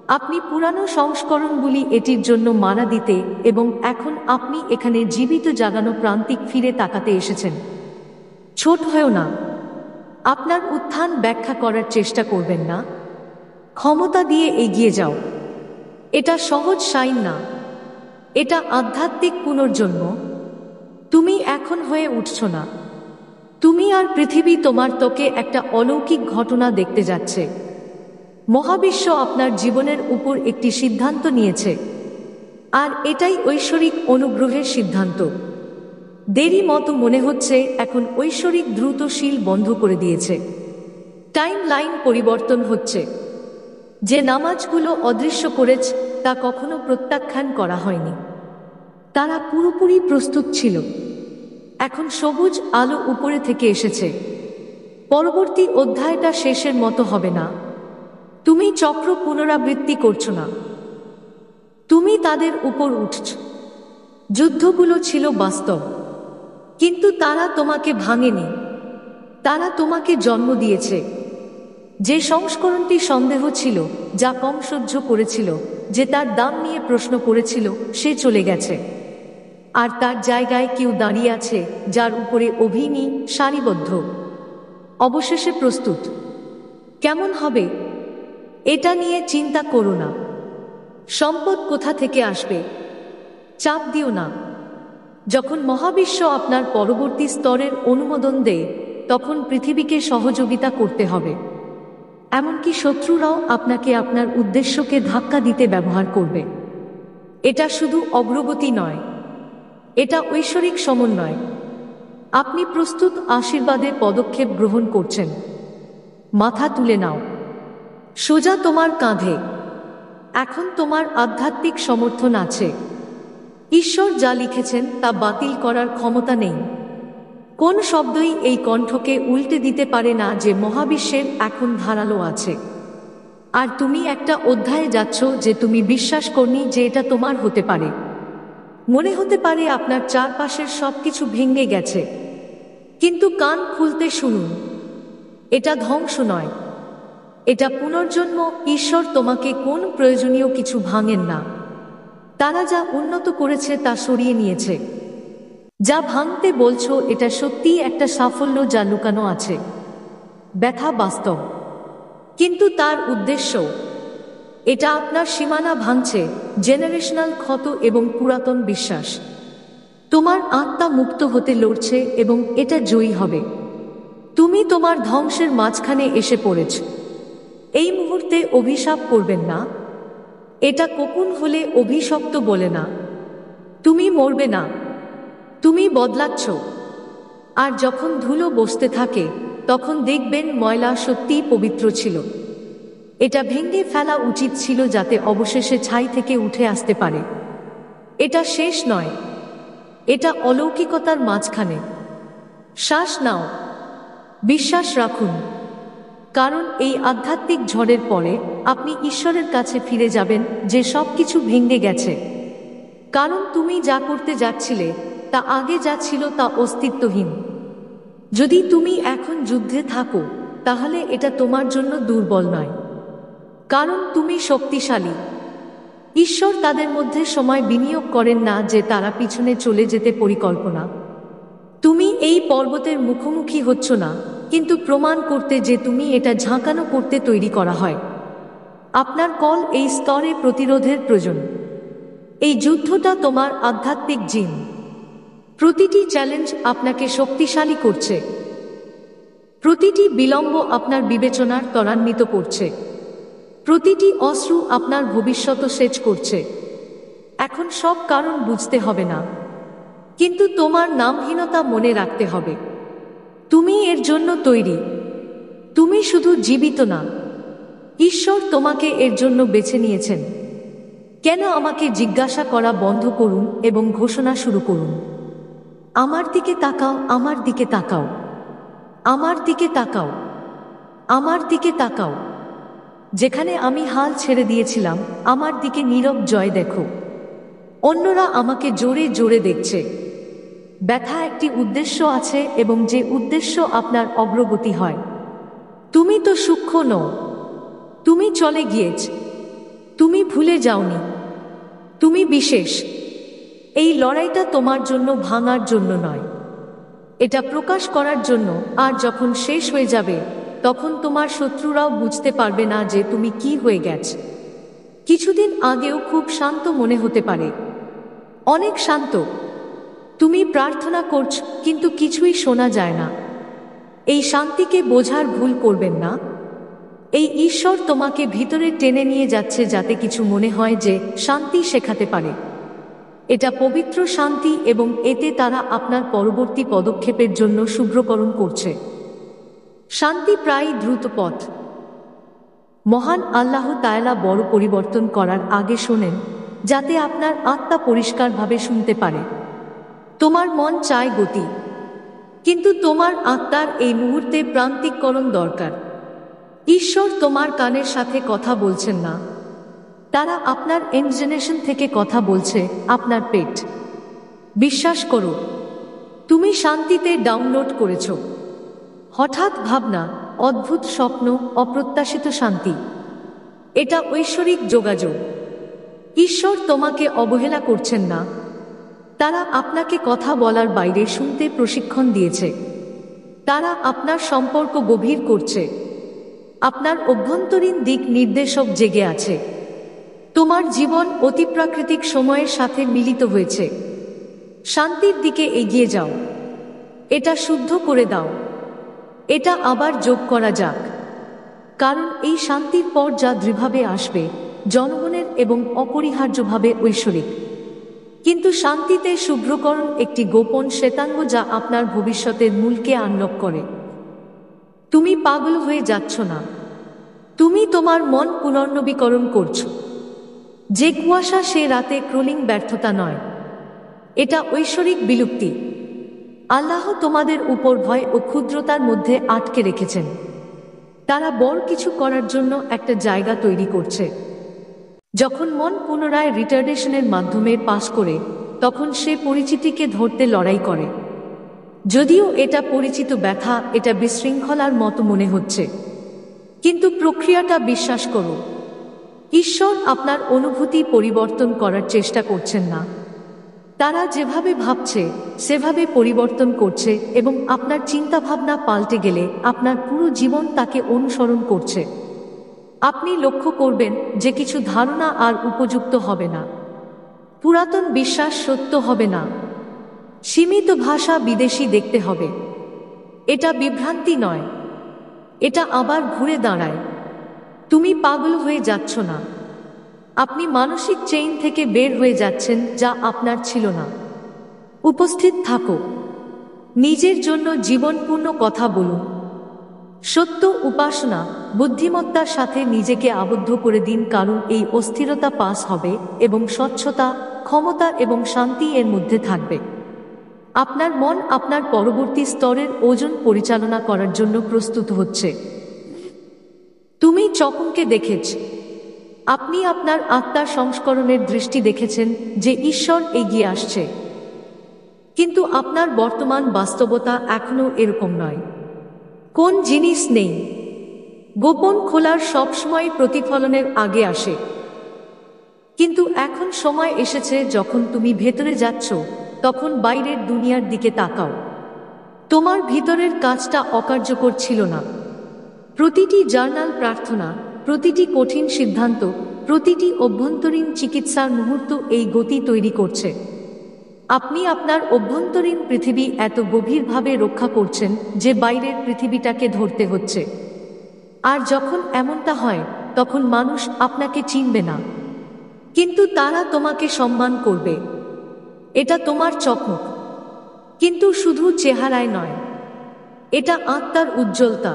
আপনি পুরানো সংস্করণগুলি এটির জন্য মানা দিতে এবং এখন আপনি এখানে জীবিত জাগানো প্রান্তিক ফিরে তাকাতে এসেছেন। ছোট হয়েও না। আপনার উত্থান ব্যাখ্যা করার চেষ্টা করবেন না। ক্ষমতা দিয়ে এগিয়ে যাও। এটা সহজ সাইন না, এটা আধ্যাত্মিক পুনর্জন্ম। তুমি এখন হয়ে উঠছ না। তুমি আর পৃথিবী তোমার তোকে একটা অলৌকিক ঘটনা দেখতে যাচ্ছে। মহাবিশ্ব আপনার জীবনের উপর একটি সিদ্ধান্ত নিয়েছে, আর এটাই ঐশ্বরিক অনুগ্রহের সিদ্ধান্ত। দেরি মতো মনে হচ্ছে এখন ঐশ্বরিক দ্রুতশীল বন্ধ করে দিয়েছে। টাইম লাইন পরিবর্তন হচ্ছে। যে নামাজগুলো অদৃশ্য করেছে তা কখনো প্রত্যাখ্যান করা হয়নি। তারা পুরোপুরি প্রস্তুত ছিল। এখন সবুজ আলো উপরে থেকে এসেছে। পরবর্তী অধ্যায়টা শেষের মতো হবে না। তুমি চক্র পুনরাবৃত্তি করছো না, তুমি তাদের উপর উঠছ। যুদ্ধগুলো ছিল বাস্তব, কিন্তু তারা তোমাকে ভাঙেনি। তারা তোমাকে জন্ম দিয়েছে। যে সংস্করণটি সন্দেহ ছিল, যা কম সহ্য করেছিল, যে তার দাম নিয়ে প্রশ্ন করেছিল, সে চলে গেছে। আর তার জায়গায় কেউ দাঁড়িয়ে আছে যার উপরে অভিনী সারিবদ্ধ, অবশেষে প্রস্তুত। কেমন হবে এটা নিয়ে চিন্তা করো না। সম্পদ কোথা থেকে আসবে চাপ দিও না। যখন মহাবিশ্ব আপনার পরবর্তী স্তরের অনুমোদন দেয়, তখন পৃথিবীকে সহযোগিতা করতে হবে। এমনকি শত্রুরাও আপনাকে আপনার উদ্দেশ্যকে ধাক্কা দিতে ব্যবহার করবে। এটা শুধু অগ্রগতি নয়, এটা ঐশ্বরিক সমন্বয়। আপনি প্রস্তুত আশীর্বাদের পদক্ষেপ গ্রহণ করছেন। মাথা তুলে নাও, সোজা তোমার কাঁধে। এখন তোমার আধ্যাত্মিক সমর্থন আছে। ঈশ্বর যা লিখেছেন তা বাতিল করার ক্ষমতা নেই। কোন শব্দই এই কণ্ঠকে উল্টে দিতে পারে না যে মহাবিশ্বের এখন ধারালো আছে। আর তুমি একটা অধ্যায়ে যাচ্ছ যে তুমি বিশ্বাস করনি যে এটা তোমার হতে পারে। মনে হতে পারে আপনার চারপাশের সবকিছু ভেঙে গেছে, কিন্তু কান খুলতে শুনুন। এটা ধ্বংস নয়, এটা পুনর্জন্ম। ঈশ্বর তোমাকে কোন প্রয়োজনীয় কিছু ভাঙেন না। তারা যা উন্নত করেছে তা সরিয়ে নিয়েছে। যা ভাঙতে বলছো এটা সত্যিই একটা সাফল্য যা লুকানো আছে। ব্যথা বাস্তব, কিন্তু তার উদ্দেশ্য। এটা আপনার সীমানা ভাঙছে, জেনারেশনাল ক্ষত এবং পুরাতন বিশ্বাস। তোমার আত্মা মুক্ত হতে লড়ছে এবং এটা জয়ী হবে। তুমি তোমার ধ্বংসের মাঝখানে এসে পড়েছ। এই মুহূর্তে অভিশাপ করবেন না। এটা কোকুন হলে অভিশপ্ত বলে না। তুমি মরবে না, তুমি বদলাচ্ছ। আর যখন ধুলো বসতে থাকে, তখন দেখবেন ময়লা সত্যিই পবিত্র ছিল। এটা ভেঙে ফেলা উচিত ছিল যাতে অবশেষে ছাই থেকে উঠে আসতে পারে। এটা শেষ নয়, এটা অলৌকিকতার মাঝখানে। শ্বাস নাও, বিশ্বাস রাখুন, কারণ এই আধ্যাত্মিক ঝড়ের পরে আপনি ঈশ্বরের কাছে ফিরে যাবেন যে সবকিছু ভেঙে গেছে। কারণ তুমি যা করতে যাচ্ছিলে তা আগে যা ছিল তা অস্তিত্বহীন। যদি তুমি এখন যুদ্ধে থাকো, তাহলে এটা তোমার জন্য দুর্বল নয়, কারণ তুমি শক্তিশালী। ঈশ্বর তাদের মধ্যে সময় বিনিয়োগ করেন না যে তারা পিছনে চলে যেতে পরিকল্পনা। তুমি এই পর্বতের মুখোমুখি হচ্ছ না, কিন্তু প্রমাণ করতে যে তুমি এটা ঝাঁকানো করতে তৈরি করা হয়। আপনার কল এই স্তরে প্রতিরোধের প্রয়োজন। এই যুদ্ধটা তোমার আধ্যাত্মিক জিন। প্রতিটি চ্যালেঞ্জ আপনাকে শক্তিশালী করছে। প্রতিটি বিলম্ব আপনার বিবেচনার ত্বরান্বিত করছে। প্রতিটি অশ্রু আপনার ভবিষ্যৎ সেচ করছে। এখন সব কারণ বুঝতে হবে না, কিন্তু তোমার নামহীনতা মনে রাখতে হবে। তুমি এর জন্য তৈরি। তুমি শুধু জীবিত না, ঈশ্বর তোমাকে এর জন্য বেছে নিয়েছেন। কেন আমাকে জিজ্ঞাসা করা বন্ধ করুন এবং ঘোষণা শুরু করুন। আমার দিকে তাকাও, আমার দিকে তাকাও, আমার দিকে তাকাও, আমার দিকে তাকাও। যেখানে আমি হাল ছেড়ে দিয়েছিলাম, আমার দিকে নীরব জয় দেখো। অন্যরা আমাকে জোরে জোরে দেখছে। ব্যথা একটি উদ্দেশ্য আছে এবং যে উদ্দেশ্য আপনার অগ্রগতি হয়। তুমি তো সূক্ষ্ম নও। তুমি চলে গিয়েছ। তুমি ভুলে যাওনি। তুমি বিশেষ। এই লড়াইটা তোমার জন্য ভাঙার জন্য নয়, এটা প্রকাশ করার জন্য। আর যখন শেষ হয়ে যাবে তখন তোমার শত্রুরাও বুঝতে পারবে না যে তুমি কি হয়ে গেছ। কিছুদিন আগেও খুব শান্ত মনে হতে পারে, অনেক শান্ত। তুমি প্রার্থনা করছ কিন্তু কিছুই শোনা যায় না। এই শান্তিকে বোঝার ভুল করবেন না। এই ঈশ্বর তোমাকে ভিতরে টেনে নিয়ে যাচ্ছে যাতে কিছু মনে হয় যে শান্তি শেখাতে পারে। এটা পবিত্র শান্তি এবং এতে তারা আপনার পরবর্তী পদক্ষেপের জন্য শুভ্রকরণ করছে। শান্তি প্রায় দ্রুত পথ। মহান আল্লাহ তাআলা বড় পরিবর্তন করার আগে শোনেন, যাতে আপনার আত্মা পরিষ্কারভাবে শুনতে পারে। তোমার মন চায় গতি, কিন্তু তোমার আত্মার এই মুহূর্তে প্রান্তিককরণ দরকার। ঈশ্বর তোমার কানের সাথে কথা বলছেন না, তারা আপনার ইমাজিনেশন থেকে কথা বলছে, আপনার পেট। বিশ্বাস করো, তুমি শান্তিতে ডাউনলোড করেছ। হঠাৎ ভাবনা, অদ্ভুত স্বপ্ন, অপ্রত্যাশিত শান্তি। এটা ঐশ্বরিক যোগাযোগ। ঈশ্বর তোমাকে অবহেলা করছেন না, তারা আপনাকে কথা বলার বাইরে শুনতে প্রশিক্ষণ দিয়েছে। তারা আপনার সম্পর্ক গভীর করছে। আপনার অভ্যন্তরীণ দিক নির্দেশক জেগে আছে। তোমার জীবন অতিপ্রাকৃতিক সময়ের সাথে মিলিত হয়েছে। শান্তির দিকে এগিয়ে যাও। এটা শুদ্ধ করে দাও। এটা আবার যোগ করা যাক, কারণ এই শান্তির পর যা দৃঢ়ভাবে আসবে জনগণের এবং অপরিহার্যভাবে ঐশ্বরিক। কিন্তু শান্তিতে শুভ্রকরণ একটি গোপন শ্বেতাঙ্গ যা আপনার ভবিষ্যতের মূলকে আনলক করে। তুমি পাগল হয়ে যাচ্ছ না, তুমি তোমার মন পুনর্নবীকরণ করছো। যে কুয়াশা সে রাতে ক্রলিং ব্যর্থতা নয়, এটা ঐশ্বরিক বিলুপ্তি। আল্লাহ তোমাদের উপর ভয় ও ক্ষুদ্রতার মধ্যে আটকে রেখেছেন। তারা বড় কিছু করার জন্য একটা জায়গা তৈরি করছে। যখন মন পুনরায় রিটার্ডেশনের মাধ্যমে পাস করে, তখন সে পরিচিতিকে ধরতে লড়াই করে। যদিও এটা পরিচিত ব্যথা, এটা বিশৃঙ্খলার মতো মনে হচ্ছে, কিন্তু প্রক্রিয়াটা বিশ্বাস করো। ঈশ্বর আপনার অনুভূতি পরিবর্তন করার চেষ্টা করছেন না, তারা যেভাবে ভাবছে সেভাবে পরিবর্তন করছে এবং আপনার চিন্তাভাবনা পাল্টে গেলে আপনার পুরো জীবন তাকে অনুসরণ করছে। আপনি লক্ষ্য করবেন যে কিছু ধারণা আর উপযুক্ত হবে না, পুরাতন বিশ্বাস সত্য হবে না, সীমিত ভাষা বিদেশি দেখতে হবে। এটা বিভ্রান্তি নয়, এটা আবার ঘুরে দাঁড়ায়। তুমি পাগল হয়ে যাচ্ছ না, আপনি মানসিক চেইন থেকে বের হয়ে যাচ্ছেন যা আপনার ছিল না। উপস্থিত থাকো, নিজের জন্য জীবনপূর্ণ কথা বলুন। সত্য, উপাসনা, বুদ্ধিমত্তার সাথে নিজেকে আবদ্ধ করে দিন, কারণ এই অস্থিরতা পাস হবে এবং স্বচ্ছতা, ক্ষমতা এবং শান্তি এর মধ্যে থাকবে। আপনার মন আপনার পরবর্তী স্তরের ওজন পরিচালনা করার জন্য প্রস্তুত হচ্ছে। তুমি চকমকে দেখেছ, আপনি আপনার আত্মার সংস্করণের দৃষ্টি দেখেছেন যে ঈশ্বর এগিয়ে আসছে, কিন্তু আপনার বর্তমান বাস্তবতা এখনো এরকম নয়। কোন জিনিস নেই? গোপন খোলার সবসময় প্রতিফলনের আগে আসে, কিন্তু এখন সময় এসেছে যখন তুমি ভেতরে যাচ্ছ, তখন বাইরের দুনিয়ার দিকে তাকাও। তোমার ভিতরের কাজটা অকার্যকর ছিল না। প্রতিটি জার্নাল প্রার্থনা, প্রতিটি কঠিন সিদ্ধান্ত, প্রতিটি অভ্যন্তরীণ চিকিৎসার মুহূর্ত এই গতি তৈরি করছে। আপনি আপনার অভ্যন্তরীণ পৃথিবী এত গভীরভাবে রক্ষা করছেন যে বাইরের পৃথিবীটাকে ধরতে হচ্ছে। আর যখন এমনটা হয়, তখন মানুষ আপনাকে চিনবে না, কিন্তু তারা তোমাকে সম্মান করবে। এটা তোমার চকমক, কিন্তু শুধু চেহারায় নয়, এটা আত্মার উজ্জ্বলতা।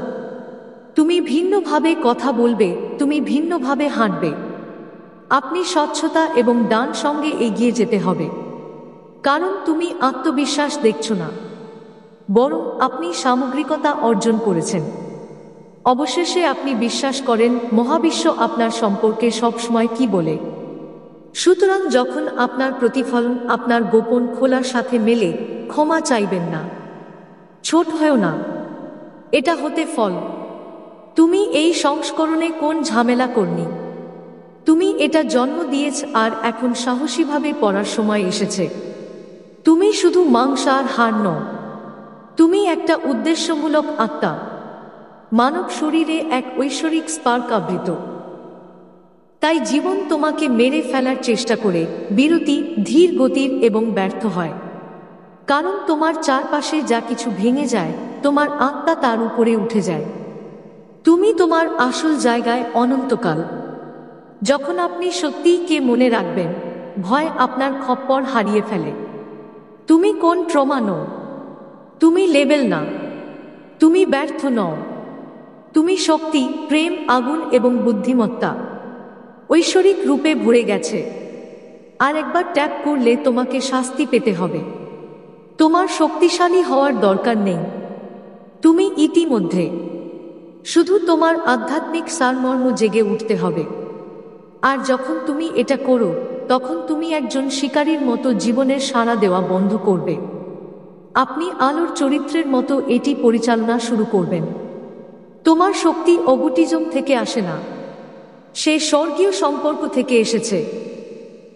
তুমি ভিন্নভাবে কথা বলবে, তুমি ভিন্নভাবে হাঁটবে। আপনি স্বচ্ছতা এবং ডান সঙ্গে এগিয়ে যেতে হবে, কারণ তুমি আত্মবিশ্বাস দেখছো না, বরং আপনি সামগ্রিকতা অর্জন করেছেন। অবশেষে আপনি বিশ্বাস করেন মহাবিশ্ব আপনার সম্পর্কে সবসময় কি বলে। সুতরাং যখন আপনার প্রতিফলন আপনার গোপন খোলার সাথে মেলে, ক্ষমা চাইবেন না, ছোট হয়েও না। এটা হতে ফল। তুমি এই সংস্করণে কোন ঝামেলা করনি, তুমি এটা জন্ম দিয়েছ আর এখন সাহসীভাবে পড়ার সময় এসেছে। তুমি শুধু মাংস আর হাড় নও, তুমি একটা উদ্দেশ্যমূলক আত্মা, মানব শরীরে এক ঐশ্বরিক স্পার্ক আবৃত। তাই জীবন তোমাকে মেরে ফেলার চেষ্টা করে বিরতি, ধীর গতির এবং ব্যর্থ হয়, কারণ তোমার চারপাশে যা কিছু ভেঙে যায় তোমার আত্মা তার উপরে উঠে যায়। তুমি তোমার আসল জায়গায় অনন্তকাল। যখন আপনি সত্যিই কে মনে রাখবেন, ভয় আপনার খপ্পর হারিয়ে ফেলে। তুমি কোন ট্রমা নও, তুমি লেবেল না, তুমি ব্যর্থ নও, তুমি শক্তি, প্রেম, আগুন এবং বুদ্ধিমত্তা ঐশ্বরিক রূপে ভরে গেছে। আর একবার ট্যাপ করলে তোমাকে শাস্তি পেতে হবে। তোমার শক্তিশালী হওয়ার দরকার নেই, তুমি ইতিমধ্যে। শুধু তোমার আধ্যাত্মিক সারমর্ম জেগে উঠতে হবে। আর যখন তুমি এটা করো, তখন তুমি একজন শিকারীর মতো জীবনের সাড়া দেওয়া বন্ধ করবে। আপনি আলোর চরিত্রের মতো এটি পরিচালনা শুরু করবেন। তোমার শক্তি অবুটিজম থেকে আসে না, সে স্বর্গীয় সম্পর্ক থেকে এসেছে।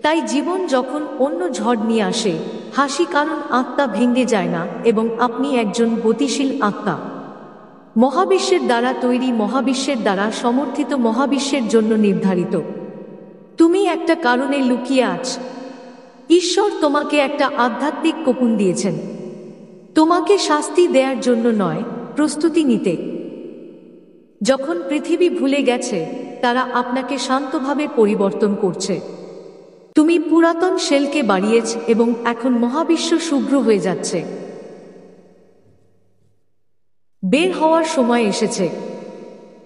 তাই জীবন যখন অন্য ঝড় নিয়ে আসে, হাসি, কারণ আত্মা ভেঙে যায় না এবং আপনি একজন গতিশীল আত্মা। মহাবিশ্বের দ্বারা তৈরি, মহাবিশ্বের দ্বারা সমর্থিত, মহাবিশ্বের জন্য নির্ধারিত। তুমি একটা কারণে লুকিয়ে আছ। ঈশ্বর তোমাকে একটা আধ্যাত্মিক কোকুন দিয়েছেন, তোমাকে শাস্তি দেওয়ার জন্য নয়, প্রস্তুতি নিতে। যখন পৃথিবী ভুলে গেছে, তারা আপনাকে শান্তভাবে পরিবর্তন করছে। তুমি পুরাতন শেলকে বাড়িয়েছ এবং এখন মহাবিশ্ব শুভ্র হয়ে যাচ্ছে। বের হওয়ার সময় এসেছে।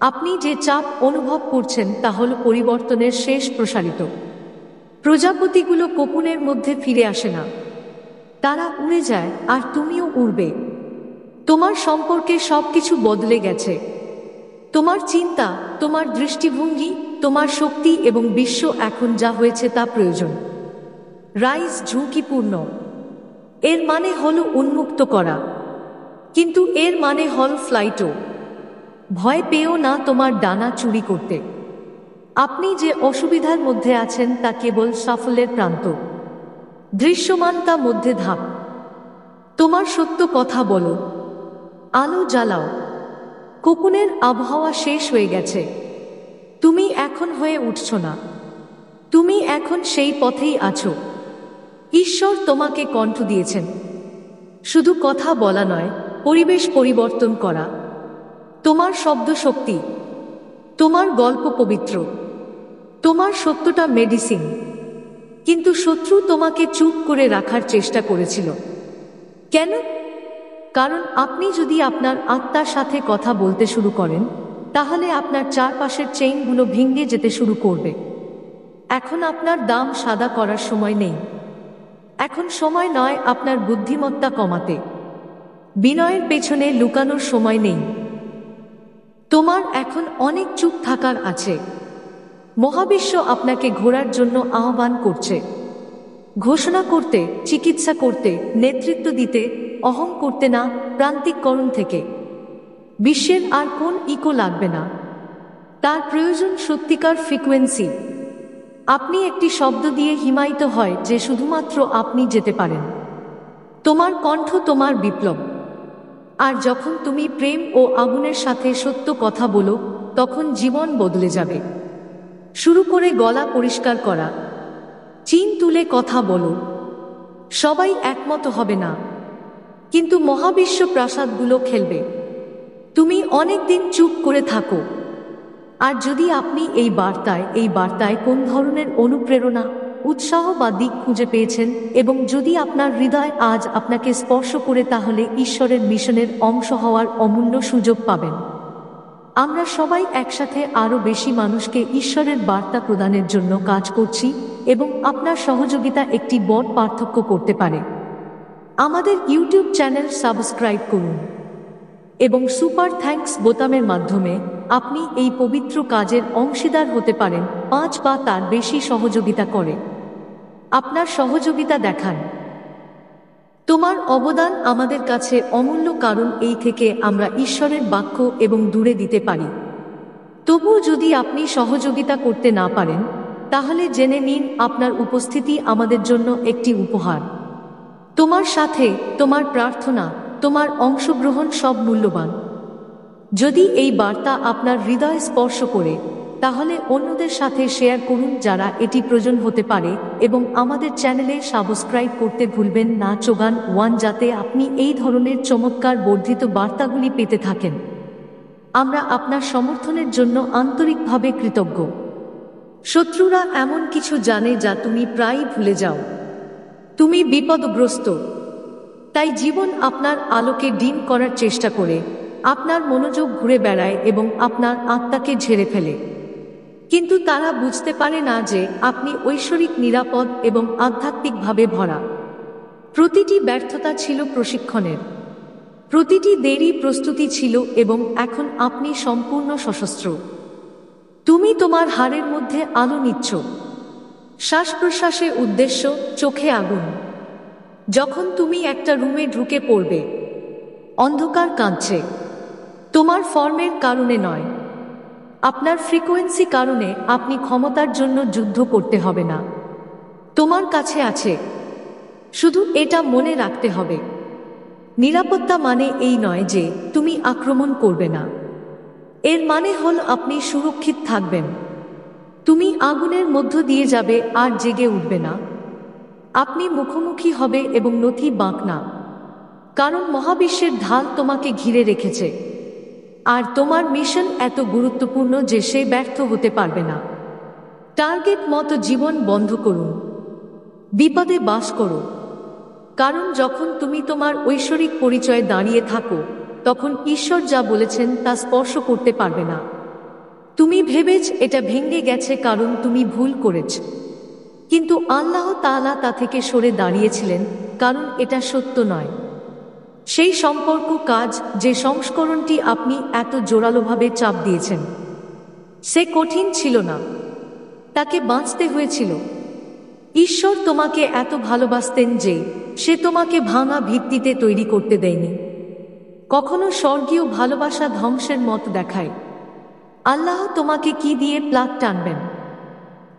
আপনি যে চাপ অনুভব করছেন তা হল পরিবর্তনের শেষ প্রসারিত। প্রজাপতিগুলো কোকুনের মধ্যে ফিরে আসে না, তারা উড়ে যায় আর তুমিও উড়বে। তোমার সম্পর্কে সবকিছু বদলে গেছে। তোমার চিন্তা, তোমার দৃষ্টিভঙ্গি, তোমার শক্তি এবং বিশ্ব এখন যা হয়েছে তা প্রয়োজন। রাইজ ঝুঁকিপূর্ণ, এর মানে হলো উন্মুক্ত করা, কিন্তু এর মানে হল ফ্লাইটও। ভয় পেও না তোমার ডানা চুরি করতে। আপনি যে অসুবিধার মধ্যে আছেন তা কেবল সাফল্যের প্রান্ত। দৃশ্যমানতা মধ্যে ধাপ। তোমার সত্য কথা বলো, আলো জ্বালাও। কোকুনের আবহাওয়া শেষ হয়ে গেছে। তুমি এখন হয়ে উঠছ না, তুমি এখন সেই পথেই আছো। ঈশ্বর তোমাকে কণ্ঠ দিয়েছেন, শুধু কথা বলা নয়, পরিবেশ পরিবর্তন করা। তোমার শব্দ শক্তি, তোমার গল্প পবিত্র, তোমার সত্যটা মেডিসিন। কিন্তু শত্রু তোমাকে চুপ করে রাখার চেষ্টা করেছিল। কেন? কারণ আপনি যদি আপনার আত্মার সাথে কথা বলতে শুরু করেন, তাহলে আপনার চারপাশের চেইনগুলো ভেঙে যেতে শুরু করবে। এখন আপনার দাম সাদা করার সময় নেই। এখন সময় নয় আপনার বুদ্ধিমত্তা কমাতে। বিনয়ের পেছনে লুকানোর সময় নেই। তোমার এখন অনেক চুপ থাকার আছে। মহাবিশ্ব আপনাকে ঘোরার জন্য আহ্বান করছে। ঘোষণা করতে, চিকিৎসা করতে, নেতৃত্ব দিতে, অহং করতে না, প্রান্তিককরণ থেকে। বিশ্বের আর কোন ইকো লাগবে না, তার প্রয়োজন সত্যিকার ফ্রিকোয়েন্সি। আপনি একটি শব্দ দিয়ে হিমায়িত হয় যে শুধুমাত্র আপনি যেতে পারেন। তোমার কণ্ঠ তোমার বিপ্লব। আর যখন তুমি প্রেম ও আগুনের সাথে সত্য কথা বলো, তখন জীবন বদলে যাবে। শুরু করে গলা পরিষ্কার করা, চিন তুলে কথা বলো। সবাই একমত হবে না, কিন্তু মহাবিশ্ব প্রাসাদগুলো খেলবে। তুমি অনেক দিন চুপ করে থাকো। আর যদি আপনি এই বার্তায় কোন ধরনের অনুপ্রেরণা, উৎসাহ বা দিক খুঁজে পেয়েছেন, এবং যদি আপনার হৃদয় আজ আপনাকে স্পর্শ করে, তাহলে ঈশ্বরের মিশনের অংশ হওয়ার অমূল্য সুযোগ পাবেন। আমরা সবাই একসাথে আরও বেশি মানুষকে ঈশ্বরের বার্তা প্রদানের জন্য কাজ করছি, এবং আপনার সহযোগিতা একটি বড় পার্থক্য করতে পারে। আমাদের ইউটিউব চ্যানেল সাবস্ক্রাইব করুন এবং সুপার থ্যাঙ্কস বোতামের মাধ্যমে আপনি এই পবিত্র কাজের অংশীদার হতে পারেন। 5 বা তার বেশি সহযোগিতা করে আপনার সহযোগিতা দেখান। তোমার অবদান আমাদের কাছে অমূল্য, কারণ এই থেকে আমরা ঈশ্বরের বাক্য এবং দূরে দিতে পারি। তবুও যদি আপনি সহযোগিতা করতে না পারেন, তাহলে জেনে নিন আপনার উপস্থিতি আমাদের জন্য একটি উপহার। তোমার সাথে তোমার প্রার্থনা, তোমার অংশগ্রহণ সব মূল্যবান। যদি এই বার্তা আপনার হৃদয় স্পর্শ করে, তাহলে অন্যদের সাথে শেয়ার করুন যারা এটি প্রয়োজন হতে পারে, এবং আমাদের চ্যানেলে সাবস্ক্রাইব করতে ভুলবেন না চোগান 1, যাতে আপনি এই ধরনের চমৎকার বর্ধিত বার্তাগুলি পেতে থাকেন। আমরা আপনার সমর্থনের জন্য আন্তরিকভাবে কৃতজ্ঞ। শত্রুরা এমন কিছু জানে যা তুমি প্রায়ই ভুলে যাও। তুমি বিপদগ্রস্ত, তাই জীবন আপনার আলোকে ডিম করার চেষ্টা করে, আপনার মনোযোগ ঘুরে বেড়ায় এবং আপনার আত্মাকে ঝেড়ে ফেলে। কিন্তু তারা বুঝতে পারে না যে আপনি ঐশ্বরিক, নিরাপদ এবং আধ্যাত্মিকভাবে ভরা। প্রতিটি ব্যর্থতা ছিল প্রশিক্ষণের, প্রতিটি দেরি প্রস্তুতি ছিল, এবং এখন আপনি সম্পূর্ণ সশস্ত্র। তুমি তোমার হাড়ের মধ্যে আলো নিচ্ছ, শ্বাস প্রশ্বাসে উদ্দেশ্য, চোখে আগুন। যখন তুমি একটা রুমে ঢুকে পড়বে, অন্ধকার কাঁদছে, তোমার ফর্মের কারণে নয়, আপনার ফ্রিকোয়েন্সি কারণে। আপনি ক্ষমতার জন্য যুদ্ধ করতে হবে না, তোমার কাছে আছে। শুধু এটা মনে রাখতে হবে, নিরাপত্তা মানে এই নয় যে তুমি আক্রমণ করবে না, এর মানে হল আপনি সুরক্ষিত থাকবেন। তুমি আগুনের মধ্য দিয়ে যাবে আর জেগে উঠবে না। আপনি মুখোমুখি হবে এবং নথি বাঁক না, কারণ মহাবিশ্বের ঢাল তোমাকে ঘিরে রেখেছে, আর তোমার মিশন এত গুরুত্বপূর্ণ যে সে ব্যর্থ হতে পারবে না। টার্গেট মতো জীবন বন্ধ করুন, বিপদে বাস করো, কারণ যখন তুমি তোমার ঐশ্বরিক পরিচয়ে দাঁড়িয়ে থাকো, তখন ঈশ্বর যা বলেছেন তা স্পর্শ করতে পারবে না। তুমি ভেবেছ এটা ভেঙে গেছে কারণ তুমি ভুল করেছ, কিন্তু আল্লাহ তাআলা তা থেকে সরে দাঁড়িয়েছিলেন, কারণ এটা সত্য নয়। সেই সম্পর্ক, কাজ, যে সংস্করণটি আপনি এত জোরালোভাবে চাপ দিয়েছেন, সে কঠিন ছিল না, তাকে বাঁচতে হয়েছিল। ঈশ্বর তোমাকে এত ভালোবাসতেন যে সে তোমাকে ভাঙা ভিত্তিতে তৈরি করতে দেয়নি। কখনো স্বর্গীয় ভালোবাসা ধ্বংসের মত দেখায়। আল্লাহ তোমাকে কি দিয়ে প্লাগ টানবেন,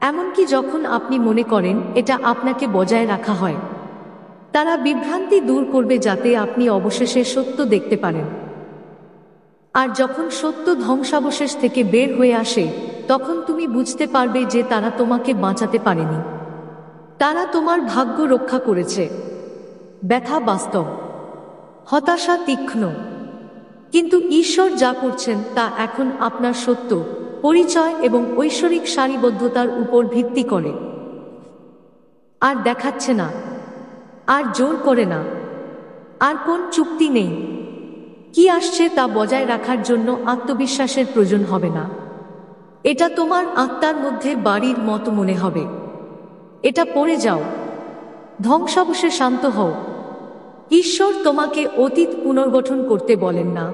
এমনকি যখন আপনি মনে করেন এটা আপনাকে বজায় রাখা হয়। তারা বিভ্রান্তি দূর করবে যাতে আপনি অবশেষে সত্য দেখতে পারেন। আর যখন সত্য ধ্বংসাবশেষ থেকে বের হয়ে আসে, তখন তুমি বুঝতে পারবে যে তারা তোমাকে বাঁচাতে পারেনি, তারা তোমার ভাগ্য রক্ষা করেছে। ব্যথা বাস্তব, হতাশা তীক্ষ্ণ, কিন্তু ঈশ্বর যা করছেন তা এখন আপনার সত্য, পরিচয় এবং ঐশ্বরিক সারিবদ্ধতার উপর ভিত্তি করে। আর দেখাচ্ছে না, আর জোর করে না, আর কোন চুক্তি নেই। কি আসছে তা বজায় রাখার জন্য আত্মবিশ্বাসের প্রয়োজন হবে না। এটা তোমার আত্মার মধ্যে বাড়ির মতো মনে হবে। এটা পড়ে যাও, ধ্বংসাবশে শান্ত হও। ঈশ্বর তোমাকে অতীত পুনর্গঠন করতে বলেন না,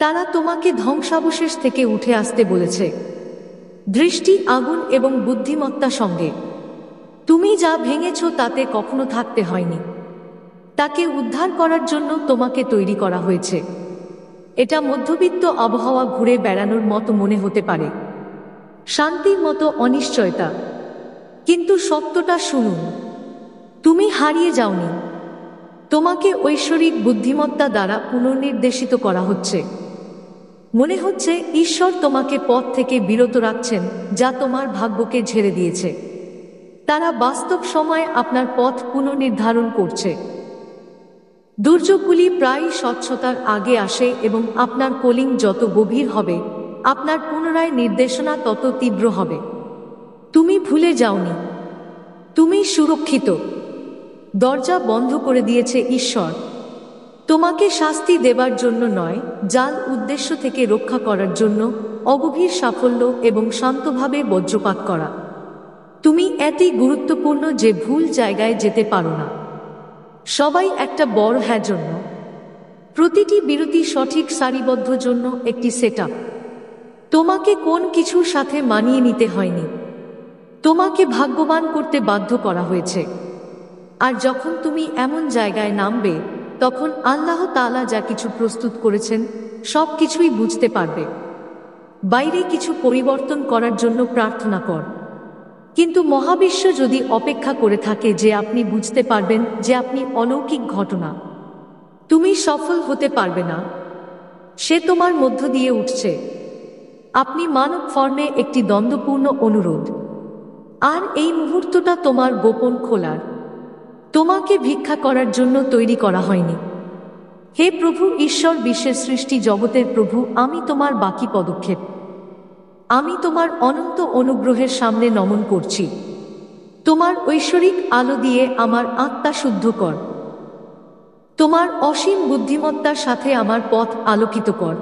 তারা তোমাকে ধ্বংসাবশেষ থেকে উঠে আসতে বলেছে। দৃষ্টি, আগুন এবং বুদ্ধিমত্তা সঙ্গে। তুমি যা ভেঙেছ তাতে কখনো থাকতে হয়নি, তাকে উদ্ধার করার জন্য তোমাকে তৈরি করা হয়েছে। এটা মধ্যবিত্ত আবহাওয়া ঘুরে বেড়ানোর মতো মনে হতে পারে, শান্তির মতো অনিশ্চয়তা, কিন্তু সত্যটা শুনুন, তুমি হারিয়ে যাওনি। তোমাকে ঐশ্বরিক বুদ্ধিমত্তা দ্বারা পুনর্নির্দেশিত করা হচ্ছে। মনে হচ্ছে ঈশ্বর তোমাকে পথ থেকে বিরত রাখছেন যা তোমার ভাগ্যকে ঝেড়ে দিয়েছে। তারা বাস্তব সময়ে আপনার পথ পুনর্নির্ধারণ করছে। দুর্যোগগুলি প্রায়ই স্বচ্ছতার আগে আসে, এবং আপনার কলিং যত গভীর হবে, আপনার পুনরায় নির্দেশনা তত তীব্র হবে। তুমি ভুলে যাওনি, তুমি সুরক্ষিত। দরজা বন্ধ করে দিয়েছে ঈশ্বর, তোমাকে শাস্তি দেবার জন্য নয়, জাল উদ্দেশ্য থেকে রক্ষা করার জন্য। অগভীর সাফল্য এবং শান্তভাবে বজ্রপাত করা। তুমি এতই গুরুত্বপূর্ণ যে ভুল জায়গায় যেতে পারো না। সবাই একটা বড় হ্যাঁ জন্য। প্রতিটি বিরতি সঠিক সারিবদ্ধ জন্য একটি সেটআপ। তোমাকে কোন কিছুর সাথে মানিয়ে নিতে হয়নি, তোমাকে ভাগ্যবান করতে বাধ্য করা হয়েছে। আর যখন তুমি এমন জায়গায় নামবে, তখন আল্লাহ তাআলা যা কিছু প্রস্তুত করেছেন সব কিছুই বুঝতে পারবে। বাইরে কিছু পরিবর্তন করার জন্য প্রার্থনা কর, কিন্তু মহাবিশ্ব যদি অপেক্ষা করে থাকে যে আপনি বুঝতে পারবেন যে আপনি অলৌকিক ঘটনা, তুমি সফল হতে পারবে না, সে তোমার মধ্য দিয়ে উঠছে। আপনি মানব ফর্মে একটি দ্বন্দ্বপূর্ণ অনুরোধ, আর এই মুহূর্তটা তোমার গোপন খোলার। তোমাকে ভিক্ষা করার জন্য তৈরি করা হয়নি। হে প্রভু ঈশ্বর, বিশ্বের সৃষ্টি জগতের প্রভু, আমি তোমার বাকি পদক্ষেপ, আমি তোমার অনন্ত অনুগ্রহের সামনে নমন করছি। তোমার ঐশ্বরিক আলো দিয়ে আমার আত্মা শুদ্ধ কর। তোমার অসীম বুদ্ধিমত্তার সাথে আমার পথ আলোকিত কর।